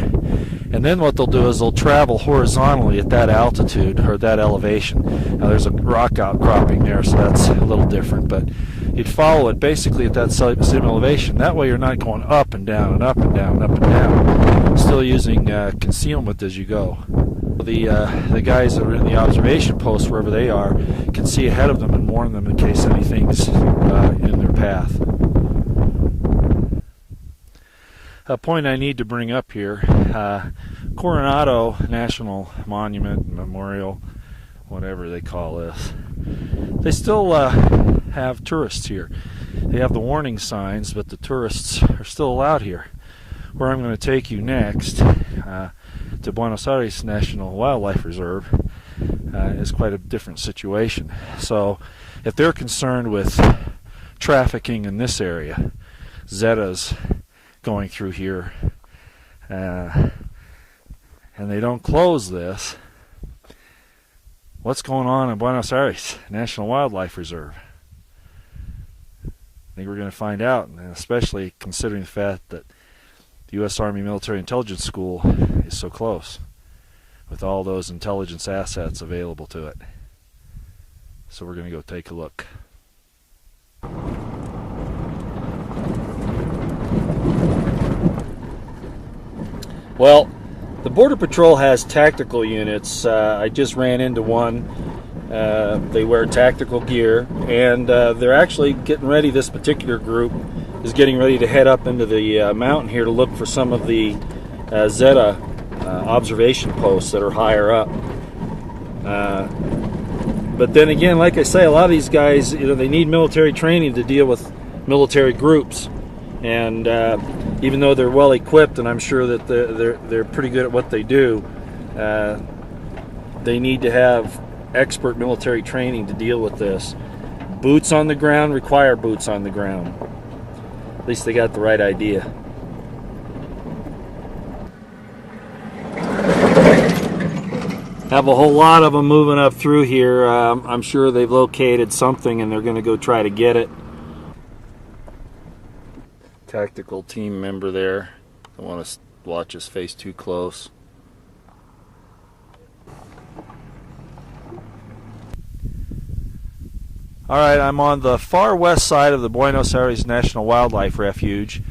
A: and then what they'll do is they'll travel horizontally at that altitude or that elevation. Now there's a rock outcropping there, so that's a little different, but you'd follow it basically at that same elevation. That way you're not going up and down and up and down and up and down, still using concealment as you go. The guys that are in the observation post, wherever they are, can see ahead of them and warn them in case anything's in their path. A point I need to bring up here, Coronado National Monument, Memorial, whatever they call this, they still have tourists here. They have the warning signs, but the tourists are still allowed here. Where I'm going to take you next, to Buenos Aires National Wildlife Reserve, is quite a different situation. So if they're concerned with trafficking in this area, Zetas going through here, and they don't close this, what's going on in Buenos Aires National Wildlife Reserve? I think we're going to find out, and especially considering the fact that the U.S. Army Military Intelligence School is so close with all those intelligence assets available to it. So we're going to go take a look. Well, the Border Patrol has tactical units. I just ran into one. They wear tactical gear, and they're actually getting ready. This particular group is getting ready to head up into the mountain here to look for some of the Zeta observation posts that are higher up. But then again, like I say, a lot of these guys, they need military training to deal with military groups, and even though they're well equipped, and I'm sure that they're pretty good at what they do, they need to have expert military training to deal with this. Boots on the ground require boots on the ground. At least they got the right idea. Have a whole lot of them moving up through here. I'm sure they've located something and they're going to go try to get it. Tactical team member there. Don't want to watch his face too close. Alright, I'm on the far west side of the Buenos Aires National Wildlife Refuge.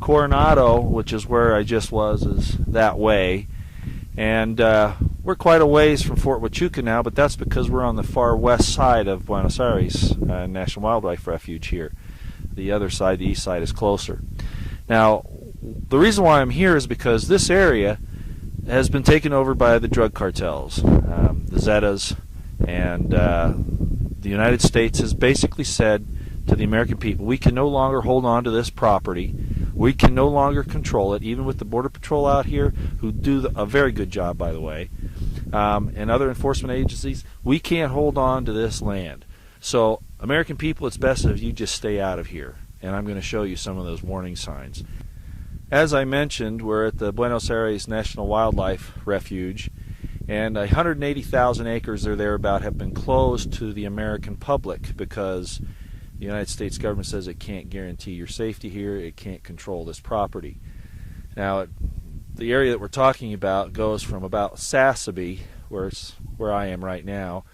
A: Coronado, which is where I just was, is that way. And we're quite a ways from Fort Huachuca now, but that's because we're on the far west side of Buenos Aires National Wildlife Refuge here. The other side, the east side, is closer. Now, the reason why I'm here is because this area has been taken over by the drug cartels, the Zetas, and the United States has basically said to the American people, we can no longer hold on to this property. We can no longer control it, even with the Border Patrol out here, who do a very good job, by the way, and other enforcement agencies. We can't hold on to this land. So, American people, it's best if you just stay out of here. And I'm going to show you some of those warning signs. As I mentioned, we're at the Buenos Aires National Wildlife Refuge, and 180,000 acres or thereabout have been closed to the American public because the United States government says it can't guarantee your safety here, it can't control this property. Now, the area that we're talking about goes from about Sassabee, where I am right now,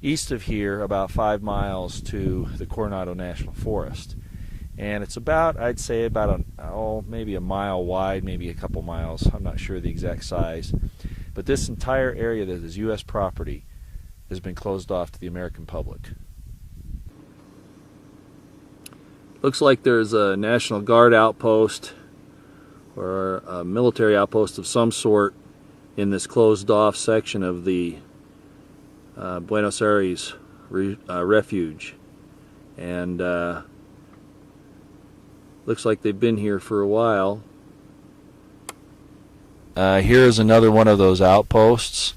A: east of here about 5 miles to the Coronado National Forest. And it's about, I'd say about maybe a mile wide, maybe a couple miles. I'm not sure the exact size. But this entire area that is U.S. property has been closed off to the American public. Looks like there's a National Guard outpost or a military outpost of some sort in this closed off section of the Buenos Aires refuge. And looks like they've been here for a while. Here's another one of those outposts.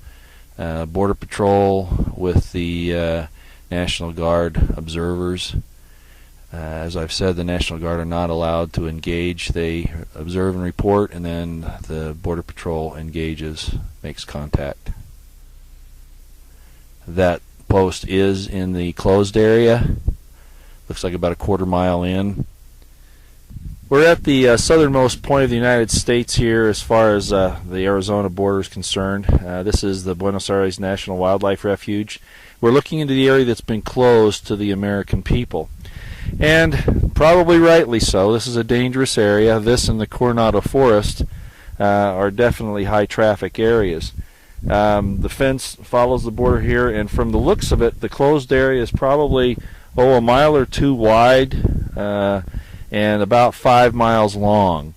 A: Border Patrol with the National Guard observers. As I've said, the National Guard are not allowed to engage. They observe and report, and then the Border Patrol engages, makes contact. That post is in the closed area. Looks like about a quarter mile in. We're at the southernmost point of the United States here as far as the Arizona border is concerned. This is the Buenos Aires National Wildlife Refuge. We're looking into the area that's been closed to the American people. And probably rightly so. This is a dangerous area. This and the Coronado Forest are definitely high traffic areas. The fence follows the border here, and from the looks of it, the closed area is probably a mile or two wide and about 5 miles long.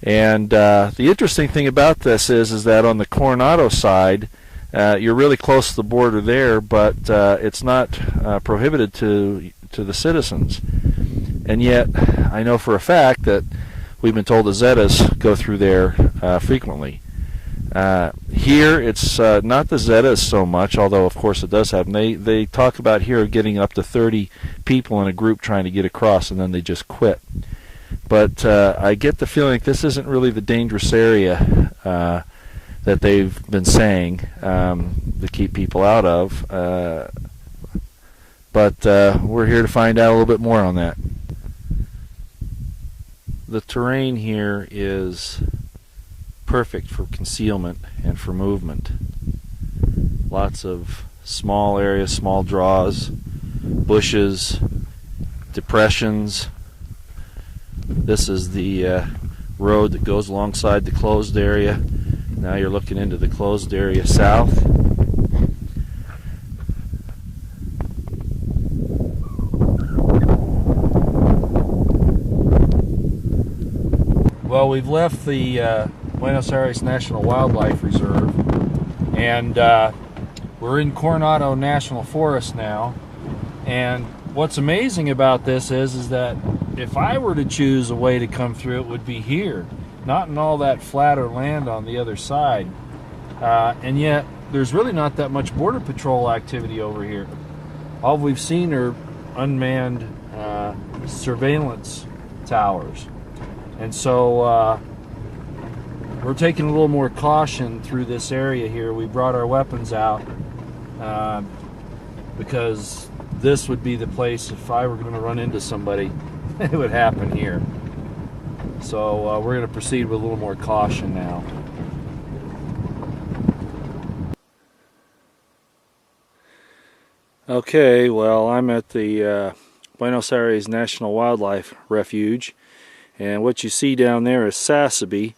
A: And the interesting thing about this is that on the Coronado side, you're really close to the border there, but it's not prohibited to the citizens. And yet, I know for a fact that we've been told the Zetas go through there frequently. Here, it's not the Zetas so much, although of course it does happen. They talk about here getting up to 30 people in a group trying to get across, and then they just quit. But I get the feeling this isn't really the dangerous area that they've been saying to keep people out of. But we're here to find out a little bit more on that. The terrain here is perfect for concealment and for movement. Lots of small areas, small draws, bushes, depressions. This is the road that goes alongside the closed area. Now you're looking into the closed area south. Well, we've left the Buenos Aires National Wildlife Reserve, and we're in Coronado National Forest now. And what's amazing about this is that if I were to choose a way to come through, it would be here, not in all that flatter land on the other side. And yet, there's really not that much Border Patrol activity over here. All we've seen are unmanned surveillance towers. And so we're taking a little more caution through this area here. We brought our weapons out because this would be the place, if I were going to run into somebody, it would happen here. So we're going to proceed with a little more caution now. Okay, well, I'm at the Buenos Aires National Wildlife Refuge. And what you see down there is Sasabe,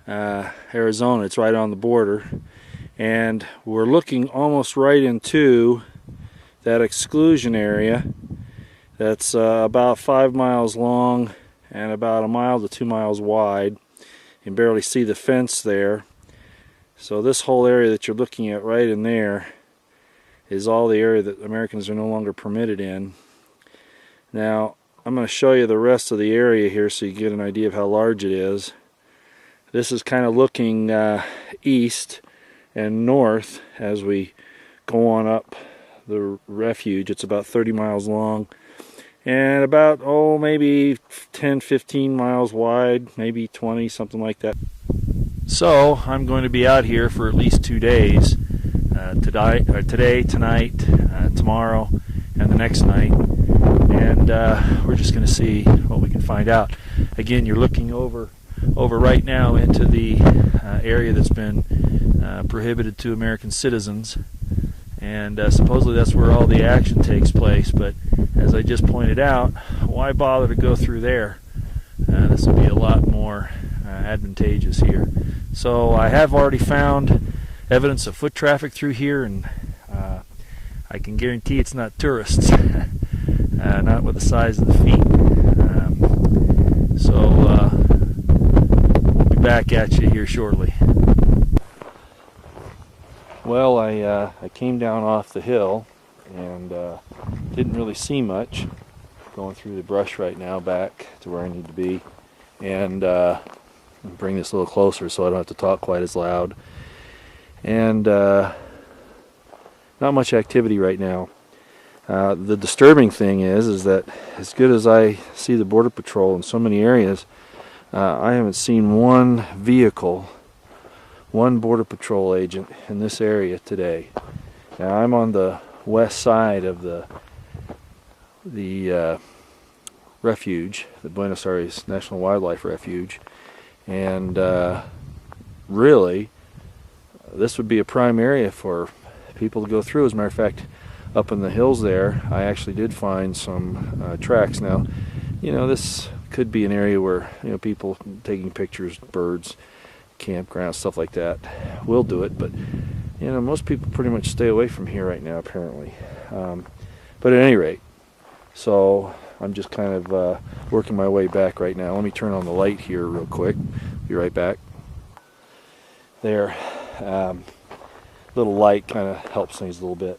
A: Arizona. It's right on the border. And we're looking almost right into that exclusion area that's about 5 miles long and about a mile to 2 miles wide. You can barely see the fence there. So this whole area that you're looking at right in there is all the area that Americans are no longer permitted in. Now, I'm going to show you the rest of the area here so you get an idea of how large it is. This is kind of looking east and north as we go on up the refuge. It's about 30 miles long and about, maybe 10-15 miles wide, maybe 20, something like that. So I'm going to be out here for at least 2 days, today, tonight, tomorrow, and the next night. And we're just going to see what we can find out. Again, you're looking over right now into the area that's been prohibited to American citizens. and supposedly that's where all the action takes place. But as I just pointed out, why bother to go through there? This would be a lot more advantageous here. So I have already found evidence of foot traffic through here, and I can guarantee it's not tourists, not with the size of the feet. So we'll be back at you here shortly. Well, I came down off the hill and didn't really see much. Going through the brush right now back to where I need to be, and bring this a little closer so I don't have to talk quite as loud. And not much activity right now. The disturbing thing is that as good as I see the Border Patrol in so many areas, I haven't seen one vehicle, one Border Patrol agent in this area today. Now I'm on the west side of the refuge, the Buenos Aires National Wildlife Refuge, and really this would be a prime area for people to go through. As a matter of fact, up in the hills there I actually did find some tracks. Now, you know, this could be an area where, you know, people taking pictures, birds, campgrounds, stuff like that will do it, but you know, most people pretty much stay away from here right now apparently. But at any rate, so I'm just kind of working my way back right now. Let me turn on the light here real quick. Be right back. There, little light kind of helps things a little bit.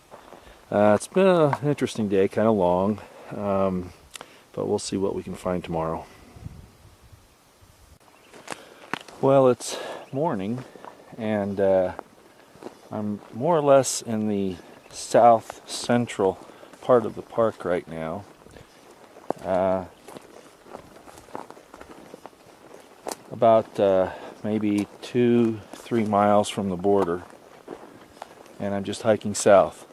A: It's been an interesting day, kind of long, but we'll see what we can find tomorrow. Well, it's morning, and I'm more or less in the south central part of the park right now. About maybe 2-3 miles from the border, and I'm just hiking south.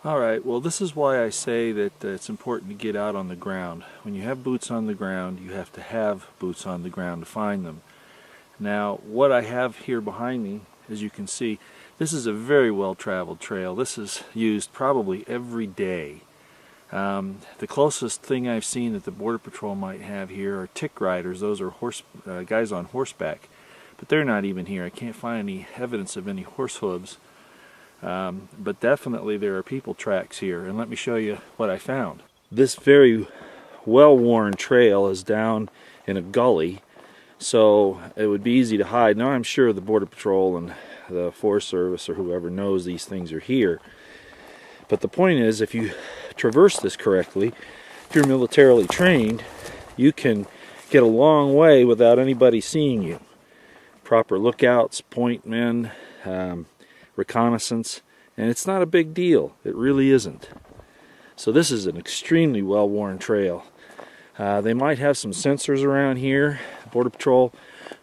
A: Alright, well, this is why I say that it's important to get out on the ground. When you have boots on the ground, you have to have boots on the ground to find them. Now, what I have here behind me, as you can see, this is a very well-traveled trail. This is used probably every day. The closest thing I've seen that the Border Patrol might have here are tick riders. Those are guys on horseback, but they're not even here. I can't find any evidence of any horse hooves. But definitely there are people tracks here, and let me show you what I found. This very well-worn trail is down in a gully, so it would be easy to hide. Now I'm sure the Border Patrol and the Forest Service or whoever knows these things are here, but the point is, if you traverse this correctly, if you're militarily trained, you can get a long way without anybody seeing you. Proper lookouts, point men, reconnaissance, and it's not a big deal. It really isn't. So this is an extremely well-worn trail. They might have some sensors around here, Border Patrol.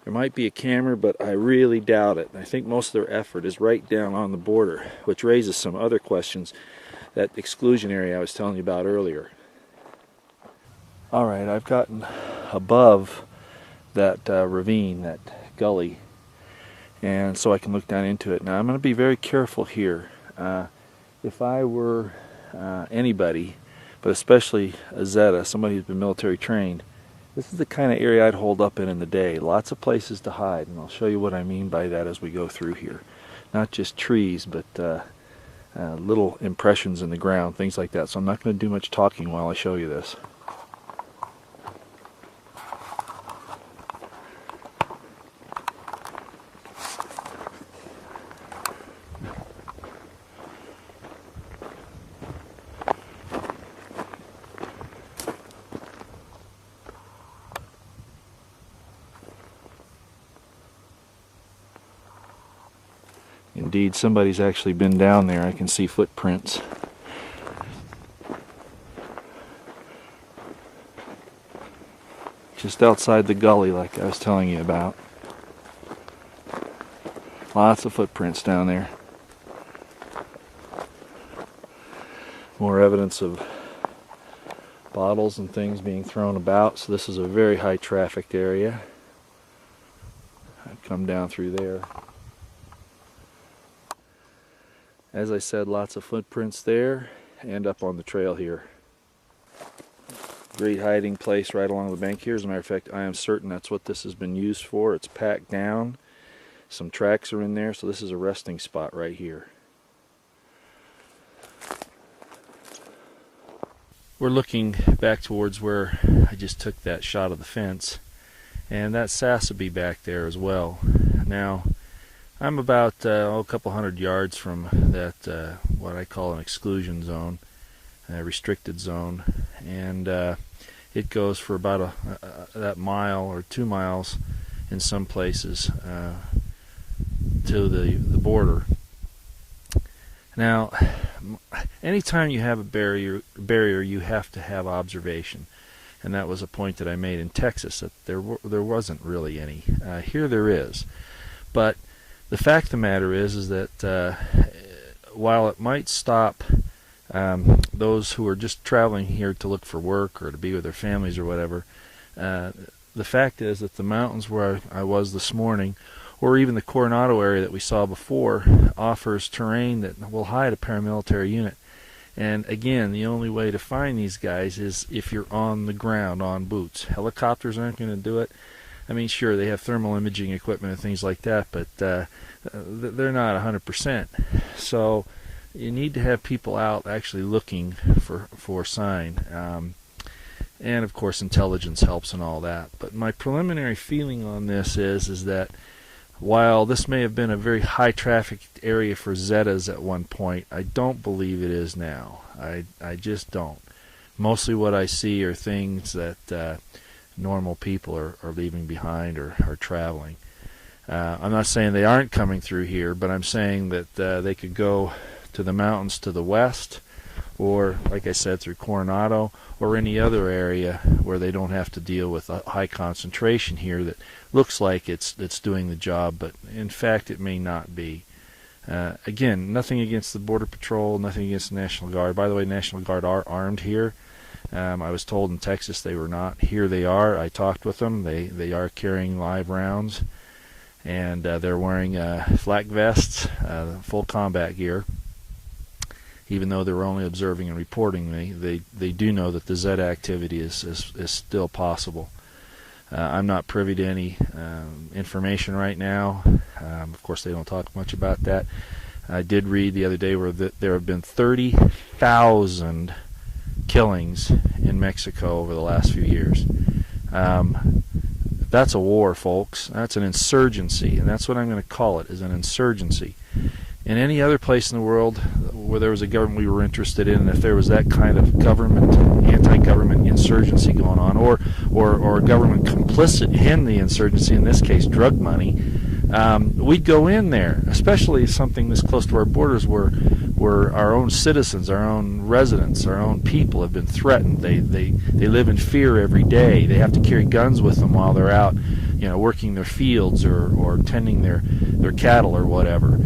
A: There might be a camera, but I really doubt it. I think most of their effort is right down on the border, which raises some other questions. That exclusion area I was telling you about earlier. Alright, I've gotten above that ravine, that gully, and so I can look down into it. Now I'm going to be very careful here. If I were anybody, but especially a Zeta, somebody who's been military trained, this is the kind of area I'd hold up in the day. Lots of places to hide, and I'll show you what I mean by that as we go through here. Not just trees, but little impressions in the ground, things like that. So I'm not going to do much talking while I show you this. Indeed, somebody's actually been down there. I can see footprints. Just outside the gully, like I was telling you about. Lots of footprints down there. More evidence of bottles and things being thrown about. So this is a very high trafficked area. I've come down through there. As I said, lots of footprints there and up on the trail here. Great hiding place right along the bank here. As a matter of fact, I am certain that's what this has been used for. It's packed down. Some tracks are in there, so this is a resting spot right here. We're looking back towards where I just took that shot of the fence, and that's Sassabee back there as well. Now, I'm about a couple hundred yards from that what I call an exclusion zone, a restricted zone, and it goes for about that mile or 2 miles in some places to the border. Now, anytime you have a barrier, you have to have observation, and that was a point that I made in Texas, that there wasn't really any. Here there is, but the fact of the matter is that while it might stop those who are just traveling here to look for work or to be with their families or whatever, the fact is that the mountains where I was this morning, or even the Coronado area that we saw before, offers terrain that will hide a paramilitary unit. And again, the only way to find these guys is if you're on the ground, on boots. Helicopters aren't going to do it. I mean, sure, they have thermal imaging equipment and things like that, but they're not 100%. So you need to have people out actually looking for sign. And of course, intelligence helps and all that. But my preliminary feeling on this is that while this may have been a very high trafficked area for Zetas at one point, I don't believe it is now. I just don't. Mostly what I see are things that normal people are leaving behind or are traveling. I'm not saying they aren't coming through here, but I'm saying that they could go to the mountains to the west, or like I said, through Coronado or any other area where they don't have to deal with a high concentration here that looks like it's doing the job, but in fact it may not be. Again, nothing against the Border Patrol, nothing against the National Guard. By the way, National Guard are armed here. I was told in Texas they were not. Here they are. I talked with them. They are carrying live rounds, and they're wearing flak vests, full combat gear. Even though they're only observing and reporting, they do know that the Zeta activity is still possible. I'm not privy to any information right now. Of course, they don't talk much about that. I did read the other day where there have been 30,000 killings in Mexico over the last few years. That's a war, folks. That's an insurgency, and that's what I'm going to call it, is an insurgency. In any other place in the world where there was a government we were interested in, and if there was that kind of government, anti-government insurgency going on, or government complicit in the insurgency, in this case drug money, we'd go in there, especially something this close to our borders where our own citizens, our own residents, our own people have been threatened. They live in fear every day. They have to carry guns with them while they're out, working their fields or tending their cattle or whatever.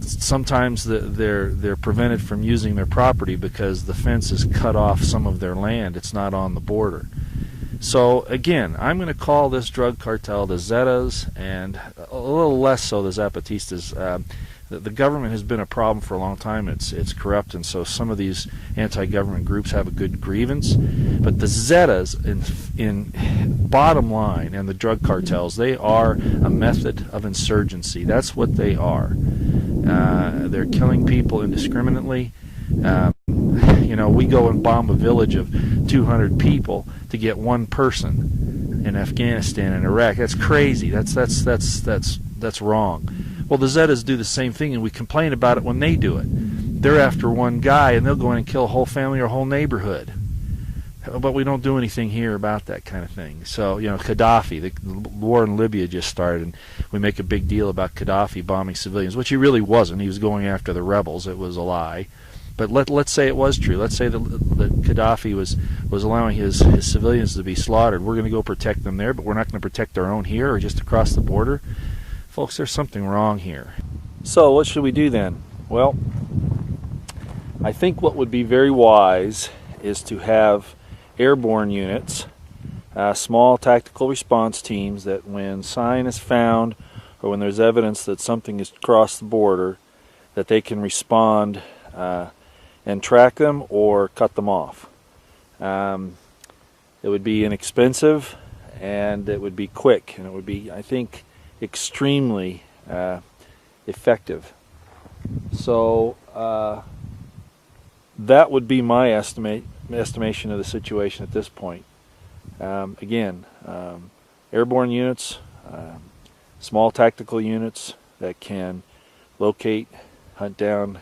A: Sometimes they're prevented from using their property because the fence has cut off some of their land. It's not on the border. So again, I'm going to call this drug cartel the Zetas, and a little less so the Zapatistas. The government has been a problem for a long time. It's corrupt, and so some of these anti-government groups have a good grievance. But the Zetas, in bottom line, and the drug cartels, they are a method of insurgency. That's what they are. They're killing people indiscriminately. We go and bomb a village of 200 people to get one person in Afghanistan and Iraq. That's crazy. That's wrong. Well, the Zetas do the same thing, and we complain about it when they do it. They're after one guy, and they'll go in and kill a whole family or a whole neighborhood. But we don't do anything here about that kind of thing. So, Gaddafi, the war in Libya just started, and we make a big deal about Gaddafi bombing civilians, which he really wasn't. He was going after the rebels. It was a lie. But let's say it was true. Let's say that Gaddafi was allowing his civilians to be slaughtered. We're going to go protect them there, but we're not going to protect our own here or just across the border. Folks, there's something wrong here. So what should we do then? Well, I think what would be very wise is to have airborne units, small tactical response teams that when sign is found or when there's evidence that something has crossed the border, that they can respond and track them or cut them off. It would be inexpensive, and it would be quick, and it would be, I think, extremely effective. So that would be my estimation of the situation at this point. Again, airborne units, small tactical units that can locate, hunt down,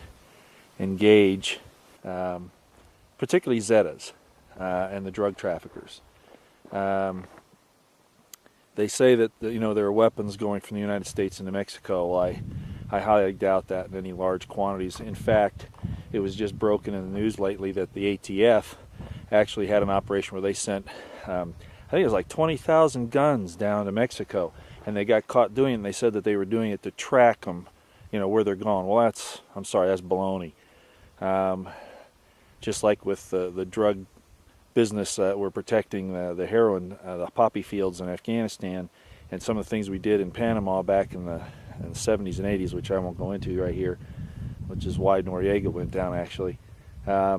A: engage, particularly Zetas and the drug traffickers. They say that there are weapons going from the United States into Mexico. I highly doubt that in any large quantities. In fact, it was just broken in the news lately that the ATF actually had an operation where they sent, I think it was like 20,000 guns down to Mexico, and they got caught doing it, and they said that they were doing it to track them, where they're going. Well, that's baloney. Just like with the drug business, we're protecting the heroin, the poppy fields in Afghanistan, and some of the things we did in Panama back in the 70s and 80s, which I won't go into right here, which is why Noriega went down, actually. My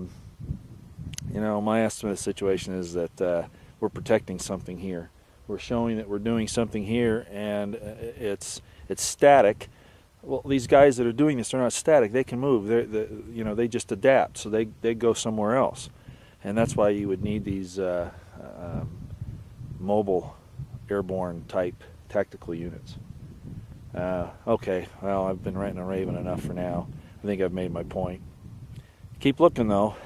A: estimate of the situation is that we're protecting something here. We're showing that we're doing something here, and it's static. Well, these guys that are doing this, they're not static. They can move. They just adapt, so they go somewhere else. And that's why you would need these mobile, airborne type tactical units. Okay, well, I've been ranting and raving enough for now. I think I've made my point. Keep looking, though.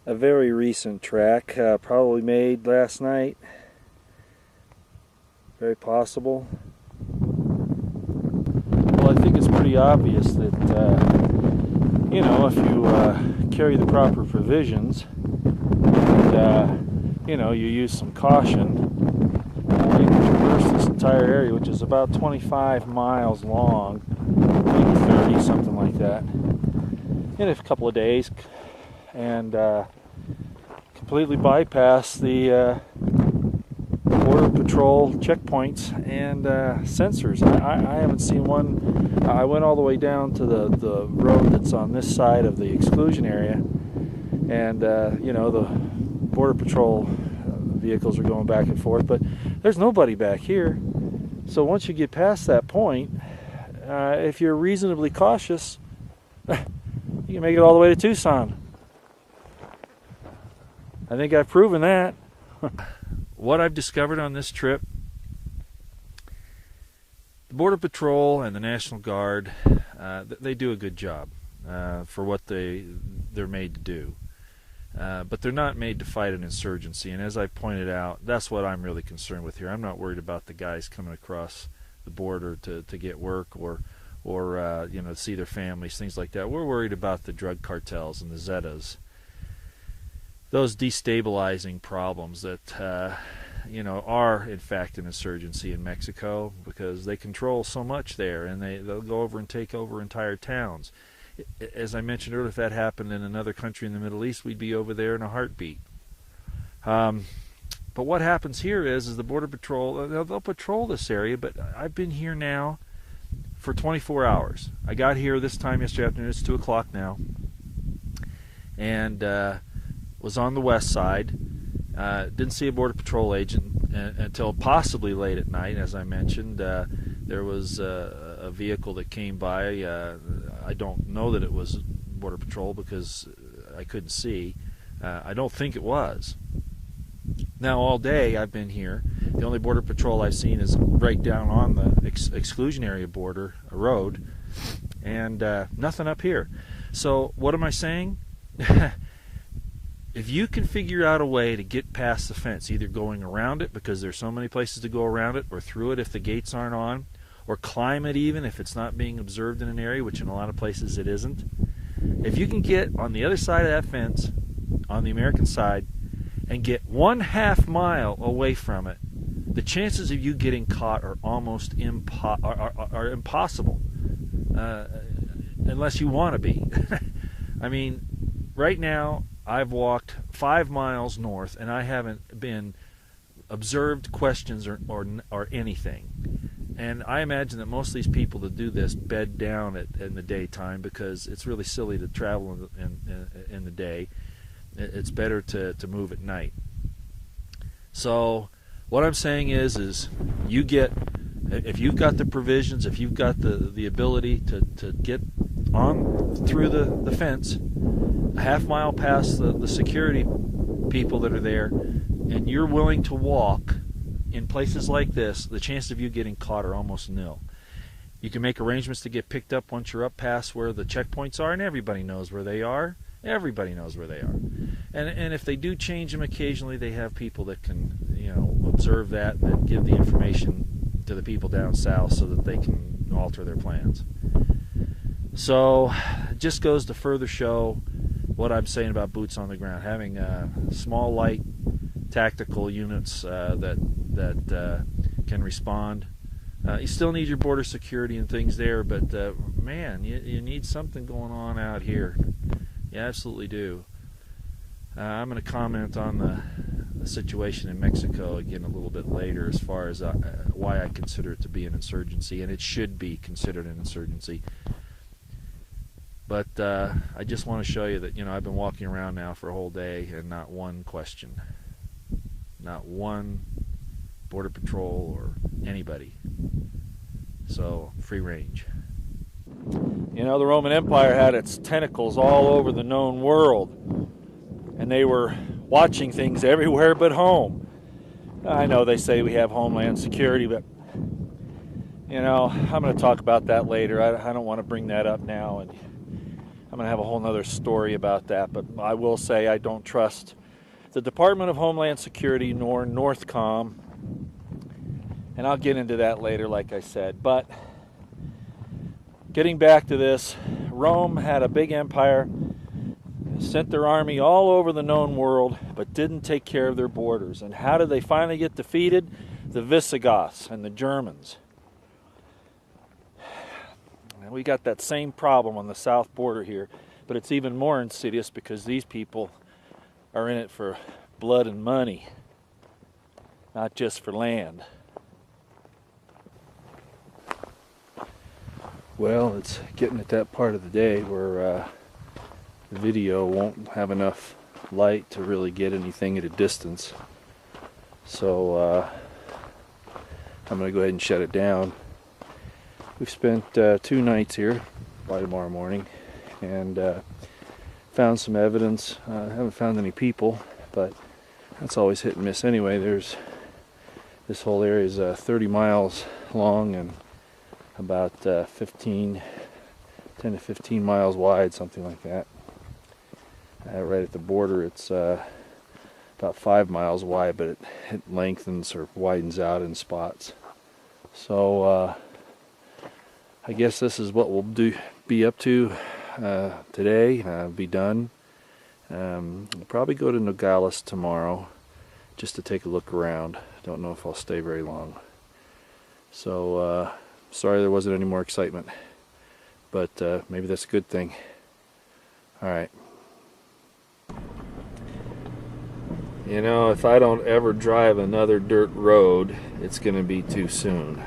A: A very recent track, probably made last night. Very possible. Well, I think it's pretty obvious that, if you carry the proper provisions and, you use some caution, you can traverse this entire area, which is about 25 miles long, maybe 30, something like that, in a couple of days, and completely bypass the Border Patrol checkpoints and sensors. I haven't seen one. I went all the way down to the road that's on this side of the exclusion area, and the Border Patrol vehicles are going back and forth, but there's nobody back here. So once you get past that point, if you're reasonably cautious, you can make it all the way to Tucson. I think I've proven that. What I've discovered on this trip, the Border Patrol and the National Guard, they do a good job for what they're made to do. But they're not made to fight an insurgency, and as I pointed out, that's what I'm really concerned with here. I'm not worried about the guys coming across the border to get work or to see their families, things like that. We're worried about the drug cartels and the Zetas. Those destabilizing problems that are in fact an insurgency in Mexico, because they control so much there, and they'll go over and take over entire towns. As I mentioned earlier, if that happened in another country in the Middle East, we'd be over there in a heartbeat. But what happens here is the Border Patrol, they'll patrol this area, but I've been here now for 24 hours. I got here this time yesterday afternoon. It's 2 o'clock now, and was on the west side. Didn't see a Border Patrol agent until possibly late at night. As I mentioned, there was a vehicle that came by. I don't know that it was Border Patrol because I couldn't see. I don't think it was. Now all day I've been here. The only Border Patrol I've seen is right down on the exclusion area border road, and nothing up here. So what am I saying? If you can figure out a way to get past the fence, either going around it because there's so many places to go around it, or through it if the gates aren't on, or climb it even if it's not being observed in an area, which in a lot of places it isn't. If you can get on the other side of that fence, on the American side, and get 1/2 mile away from it, the chances of you getting caught are almost impossible, unless you want to be. I mean, right now I've walked 5 miles north, and I haven't been observed questions or anything. And I imagine that most of these people that do this bed down in the daytime, because it's really silly to travel in the day. It's better to move at night. So what I'm saying is if you've got the provisions, if you've got the ability to get on through the fence, a half mile past the security people that are there, and you're willing to walk in places like this, the chances of you getting caught are almost nil. You can make arrangements to get picked up once you're up past where the checkpoints are, and everybody knows where they are. Everybody knows where they are. And if they do change them occasionally, they have people that can, observe that and then give the information to the people down south so that they can alter their plans. So it just goes to further show what I'm saying about boots on the ground, having small, light, tactical units that can respond. You still need your border security and things there, but man, you need something going on out here. You absolutely do. I'm going to comment on the situation in Mexico again a little bit later, as far as why I consider it to be an insurgency, and it should be considered an insurgency. But I just want to show you that I've been walking around now for a whole day and not one question, not one border patrol or anybody. So free range. The Roman Empire had its tentacles all over the known world, and they were watching things everywhere but home. I know they say we have homeland security, but I'm going to talk about that later. I don't want to bring that up now, and I'm going to have a whole nother story about that, but I will say I don't trust the Department of Homeland Security nor Northcom, and I'll get into that later, like I said. But getting back to this, Rome had a big empire, sent their army all over the known world, but didn't take care of their borders. And how did they finally get defeated? The Visigoths and the Germans. And we got that same problem on the south border here, but it's even more insidious because these people are in it for blood and money, not just for land. Well, it's getting at that part of the day where the video won't have enough light to really get anything at a distance. So I'm going to go ahead and shut it down. We've spent 2 nights here by tomorrow morning and found some evidence. Haven't found any people, but that's always hit and miss anyway. This whole area is 30 miles long and about 10 to 15 miles wide, something like that. Right at the border, it's about 5 miles wide, but it lengthens or widens out in spots. So I guess this is what we'll be up to today. Be done. I'll probably go to Nogales tomorrow just to take a look around. Don't know if I'll stay very long. So sorry there wasn't any more excitement, but maybe that's a good thing. Alright. If I don't ever drive another dirt road, it's going to be too soon.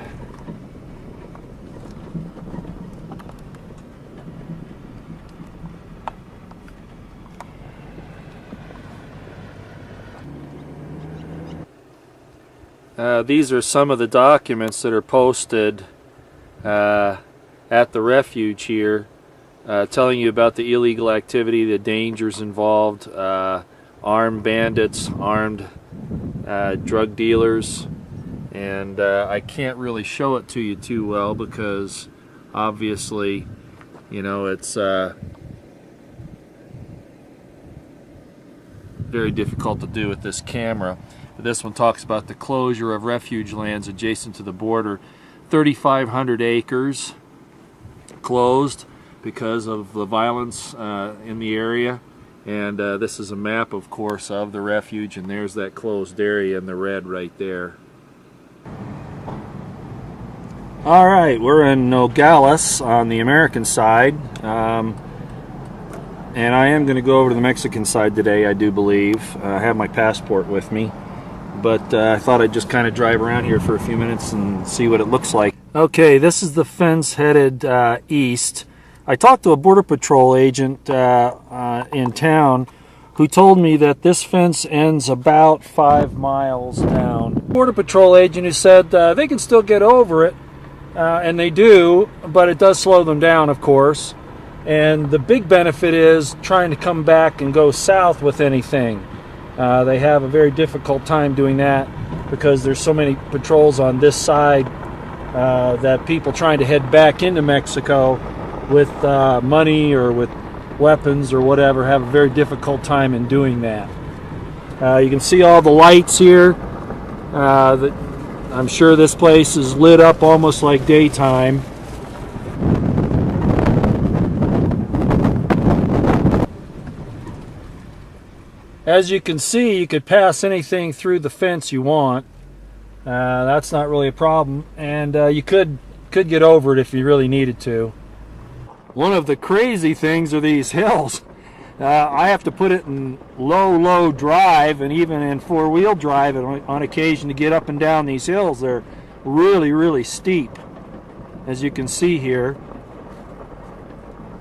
A: These are some of the documents that are posted at the refuge here, telling you about the illegal activity, the dangers involved, armed bandits, armed drug dealers, and I can't really show it to you too well because obviously, it's very difficult to do with this camera. This one talks about the closure of refuge lands adjacent to the border. 3,500 acres closed because of the violence in the area. And this is a map, of course, of the refuge, and there's that closed area in the red right there. Alright, we're in Nogales on the American side. And I am going to go over to the Mexican side today, I do believe. I have my passport with me. but I thought I'd just kind of drive around here for a few minutes and see what it looks like. Okay, this is the fence headed east. I talked to a Border Patrol agent in town who told me that this fence ends about 5 miles down. Border Patrol agent who said they can still get over it, and they do, but it does slow them down, of course. And the big benefit is trying to come back and go south with anything. They have a very difficult time doing that because there's so many patrols on this side that people trying to head back into Mexico with money or with weapons or whatever have a very difficult time in doing that. You can see all the lights here. I'm sure this place is lit up almost like daytime. As you can see, you could pass anything through the fence you want. That's not really a problem, and you could get over it if you really needed to. One of the crazy things are these hills. I have to put it in low drive, and even in four-wheel drive on occasion to get up and down these hills. They're really steep, as you can see here.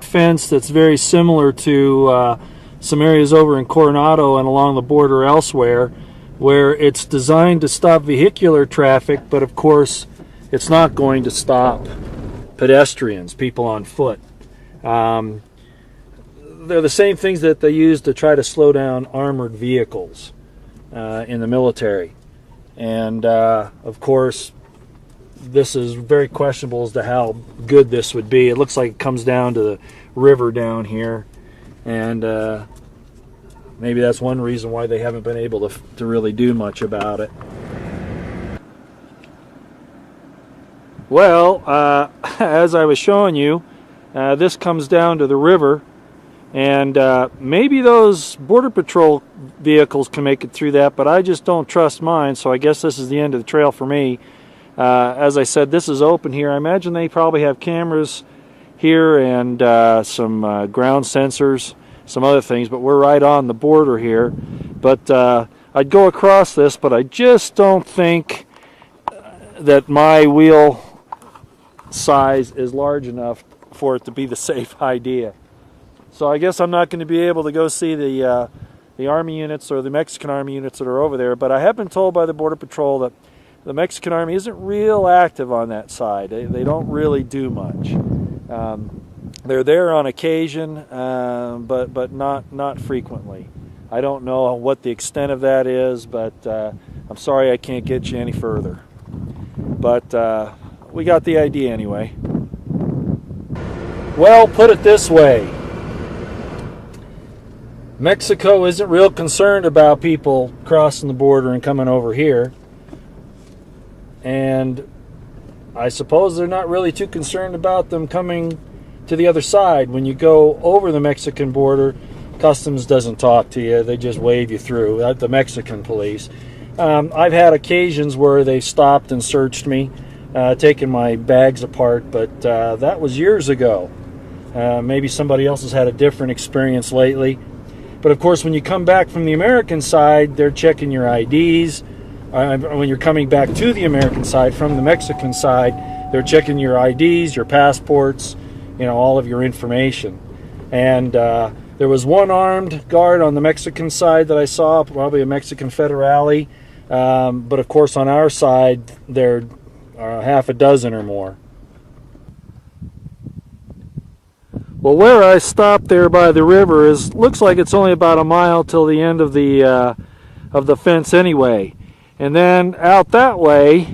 A: Fence that's very similar to some areas over in Coronado and along the border elsewhere, where it's designed to stop vehicular traffic, but of course it's not going to stop pedestrians, people on foot. They're the same things that they use to try to slow down armored vehicles in the military. And of course, this is very questionable as to how good this would be. It looks like it comes down to the river down here, and maybe that's one reason why they haven't been able to really do much about it. Well, as I was showing you, this comes down to the river, and maybe those Border Patrol vehicles can make it through that, but I just don't trust mine, so I guess this is the end of the trail for me. As I said, this is open here. I imagine they probably have cameras here and some ground sensors, some other things, but we're right on the border here. But I'd go across this, but I just don't think that my wheel size is large enough for it to be the safe idea. So I guess I'm not going to be able to go see the Army units or the Mexican Army units that are over there, but I have been told by the Border Patrol that the Mexican Army isn't real active on that side. They don't really do much. They're there on occasion, but not frequently. I don't know what the extent of that is, but I'm sorry I can't get you any further. But we got the idea anyway. Well, put it this way. Mexico isn't real concerned about people crossing the border and coming over here. And I suppose they're not really too concerned about them coming to the other side. When you go over the Mexican border, Customs doesn't talk to you. They just wave you through, the Mexican police. I've had occasions where they stopped and searched me, taken my bags apart, but that was years ago. Maybe somebody else has had a different experience lately. But of course, when you come back from the American side, they're checking your IDs. When you're coming back to the American side from the Mexican side, they're checking your IDs, your passports, all of your information. And there was one armed guard on the Mexican side that I saw, probably a Mexican federale. But of course, on our side, there are half a dozen or more. Well, where I stopped there by the river looks like it's only about a mile till the end of the fence anyway. And then out that way,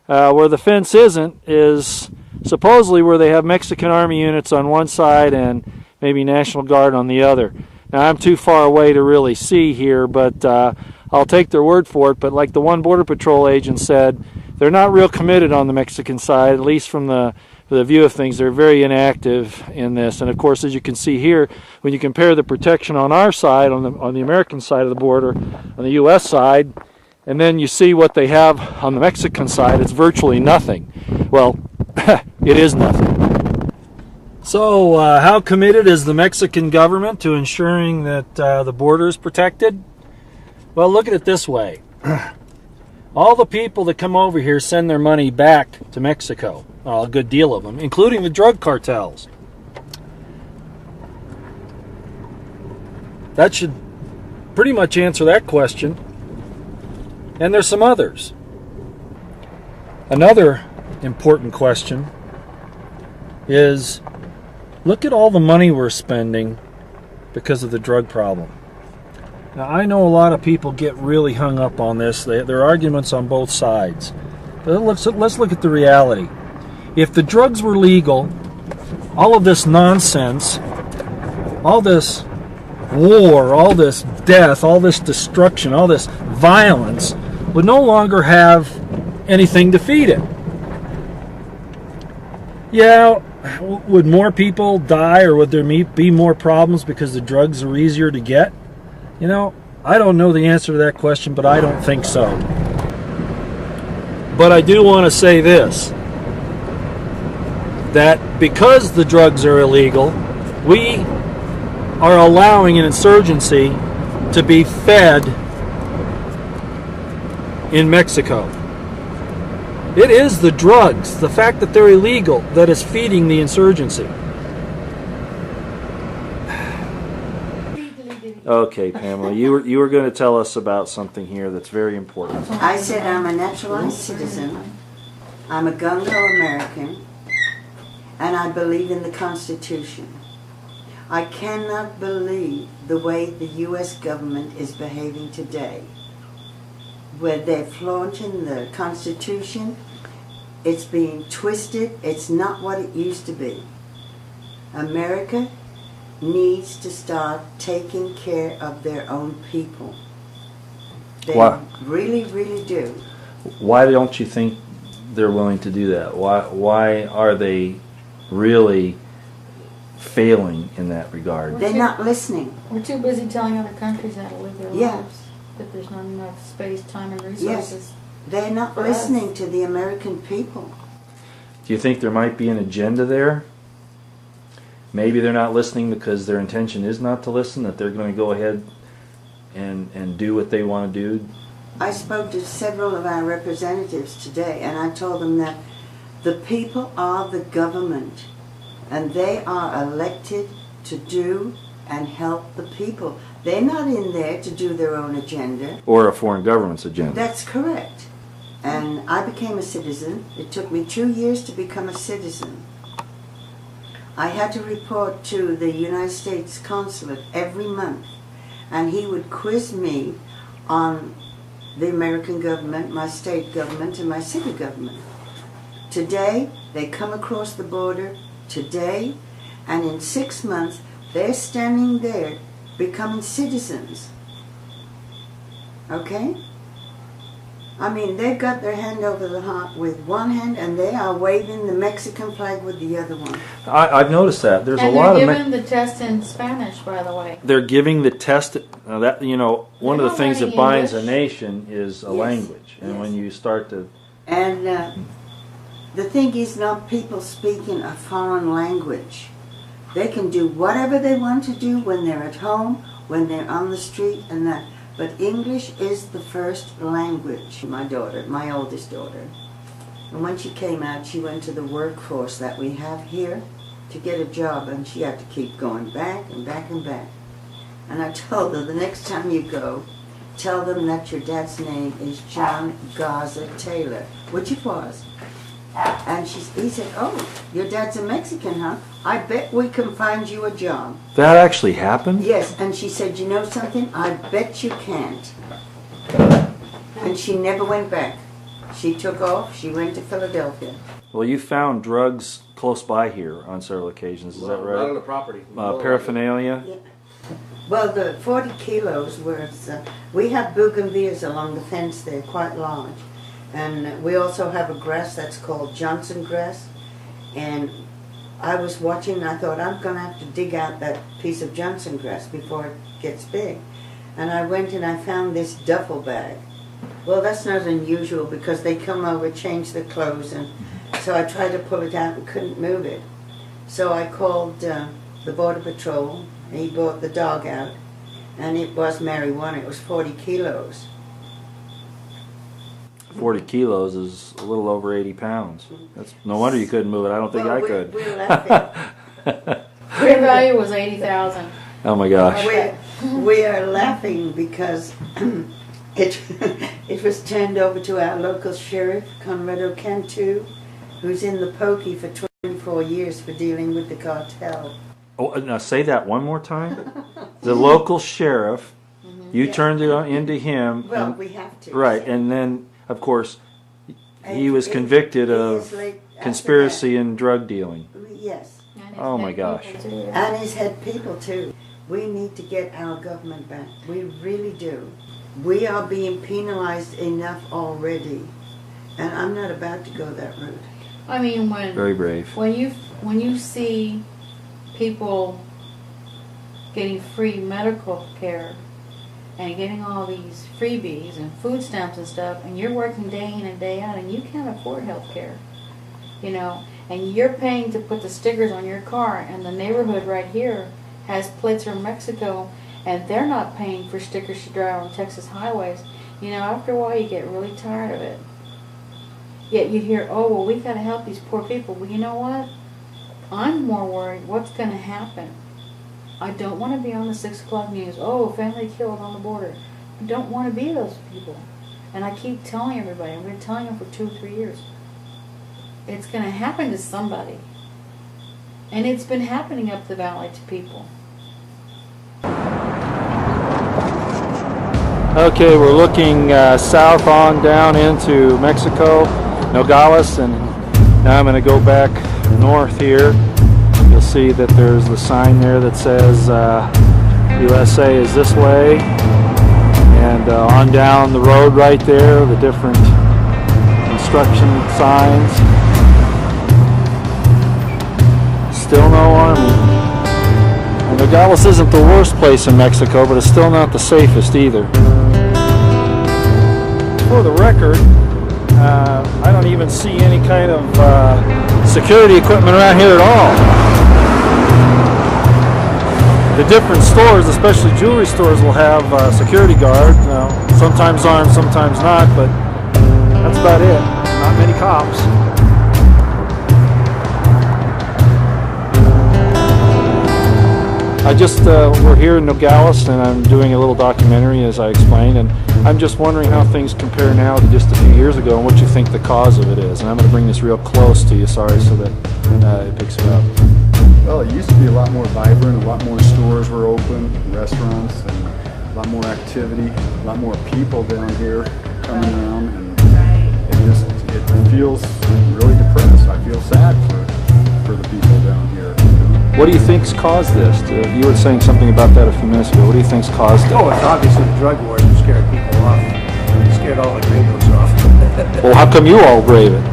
A: where the fence isn't, is supposedly where they have Mexican Army units on one side and maybe National Guard on the other. Now, I'm too far away to really see here, but I'll take their word for it. But like the one Border Patrol agent said, they're not real committed on the Mexican side, at least from the view of things. They're very inactive in this. And of course, as you can see here, when you compare the protection on our side, on the American side of the border, on the U.S. side, and then you see what they have on the Mexican side, it's virtually nothing. Well, it is nothing. So how committed is the Mexican government to ensuring that the border is protected? Well, look at it this way. all the people that come over here send their money back to Mexico. Well, a good deal of them, including the drug cartels. That should pretty much answer that question. And there's some others. Another important question is, look at all the money we're spending because of the drug problem. Now, I know a lot of people get really hung up on this. There are arguments on both sides. But let's look at the reality. If the drugs were legal, all of this nonsense, all this war, all this death, all this destruction, all this violence would no longer have anything to feed it. Yeah, would more people die, or would there be more problems because the drugs are easier to get? You know, I don't know the answer to that question, but I don't think so. But I do want to say this, that because the drugs are illegal, we are allowing an insurgency to be fed in Mexico. It is the drugs, the fact that they're illegal, that is feeding the insurgency. Okay, Pamela, you were going to tell us about something here that's very important.
D: I said I'm a naturalized citizen, I'm a gung-ho American, and I believe in the Constitution. I cannot believe the way the U.S. government is behaving today, where they're flaunting the Constitution. It's being twisted. It's not what it used to be. America needs to start taking care of their own people. They really, really do.
A: Why don't you think they're willing to do that? Why are they really failing in that regard?
D: They're not listening.
B: We're too busy telling other countries how to live their
D: Yeah.
B: lives. That there's not enough space, time, and resources.
D: Yes, they're not listening to the American people.
A: Do you think there might be an agenda there? Maybe they're not listening because their intention is not to listen, that they're going to go ahead and do what they want to do?
D: I spoke to several of our representatives today, and I told them that the people are the government, and they are elected to do and help the people. They're not in there to do their own agenda.
A: Or a foreign government's agenda.
D: That's correct. And I became a citizen. It took me 2 years to become a citizen. I had to report to the United States consulate every month, and he would quiz me on the American government, my state government, and my city government. Today, they come across the border today, and in 6 months, they're standing there becoming citizens. Okay? I mean, they've got their hand over the heart with one hand, and they are waving the Mexican flag with the other one.
A: I've noticed that. There's
B: and
A: a lot of...
B: they're giving the test in Spanish, by the way.
A: They're giving the test... that, you know, one of the things that binds a
B: English.
A: nation is a language. And when you start to...
D: And the thing is not people speaking a foreign language. They can do whatever they want to do when they're at home, when they're on the street, and that. But English is the first language. My daughter, my oldest daughter, and when she came out, she went to the workforce that we have here to get a job, and she had to keep going back and back and back. And I told her, the next time you go, tell them that your dad's name is John Garza Taylor, which it was. And he said, oh, your dad's a Mexican, huh? I bet we can find you a job.
A: That actually happened?
D: Yes, and she said, you know something? I bet you can't. And she never went back. She took off, she went to Philadelphia.
A: Well, you found drugs close by here on several occasions, is that right?
E: Not on the property.
A: Paraphernalia?
D: Yeah. Well, the 40 kilos were, we have bougainvilleas along the fence there, quite large. And we also have a grass that's called Johnson grass. And I was watching and I thought, I'm going to have to dig out that piece of Johnson grass before it gets big. And I went and I found this duffel bag. Well, that's not unusual because they come over, change their clothes, and so I tried to pull it out and couldn't move it. So I called the Border Patrol, and he brought the dog out, and it was marijuana. It was 40 kilos.
A: 40 kilos is a little over 80 pounds. That's no wonder you couldn't move it. I don't think I could.
D: We're laughing.
B: Fair value was 80,000.
A: Oh my gosh.
D: We are laughing because it was turned over to our local sheriff, Conrado Cantu, who's in the pokey for 24 years for dealing with the cartel.
A: Oh, now say that one more time. The local sheriff, you turned it into him.
D: Well,
A: and,
D: we have to.
A: right, and then of course he was convicted of conspiracy and drug dealing.
D: Yes.
A: Oh my gosh.
D: And his head people too. We need to get our government back. We really do. We are being penalized enough already, and I'm not about to go that route.
B: I mean,
A: Very brave.
B: when you see people getting free medical care and getting all these freebies and food stamps and stuff, and you're working day in and day out, and you can't afford health care, you know, and you're paying to put the stickers on your car, and the neighborhood right here has plates from Mexico, and they're not paying for stickers to drive on Texas highways. You know, after a while you get really tired of it. Yet you hear, oh, well, we got to help these poor people. Well, you know what? I'm more worried what's going to happen. I don't want to be on the 6 o'clock news. Oh, family killed on the border. I don't want to be those people. And I keep telling everybody, I've been telling them for 2 or 3 years, it's going to happen to somebody. And it's been happening up the valley to people.
A: Okay, we're looking south on down into Mexico, Nogales, and now I'm going to go back north here. You'll see that there's the sign there that says USA is this way, and on down the road right there, the different construction signs. Still no army. And Nogales isn't the worst place in Mexico, but it's still not the safest either. For the record, I don't even see any kind of security equipment around here at all. The different stores, especially jewelry stores, will have security guards. Sometimes armed, sometimes not, but that's about it. Not many cops. We're here in Nogales, and I'm doing a little documentary, as I explained, and I'm just wondering how things compare now to just a few years ago, and what you think the cause of it is. And I'm going to bring this real close to you, sorry, so that it picks it up.
F: Well, it used to be a lot more vibrant, a lot more stores were open, restaurants, and a lot more activity, a lot more people down here coming around, and it feels really depressed. I feel sad for the people down here.
A: What do you think's caused this? You were saying something about that a few minutes ago. What do you think's caused it?
G: Oh, it's obviously the drug wars that scared people off. It scared all the gringos off.
A: Well, how come you all brave it?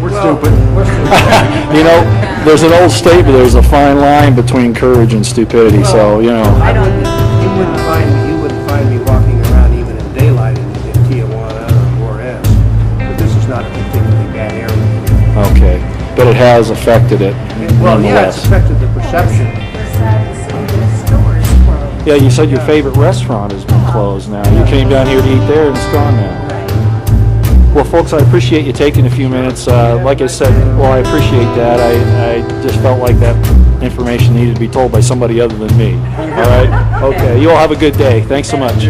G: We're stupid. We're stupid.
A: You know, there's an old statement, there's a fine line between courage and stupidity, so, you know.
G: You wouldn't find me walking around even in daylight in Tijuana or Juarez. But this is not a particularly bad area.
A: Okay, but it has affected it.
G: Well, yeah, it's affected the perception.
A: Yeah, you said your favorite restaurant has been closed now. You came down here to eat there and it's gone now. Well, folks, I appreciate you taking a few minutes. Like I said, well, I appreciate that. I just felt like that information needed to be told by somebody other than me. All right? Okay, you all have a good day. Thanks so much.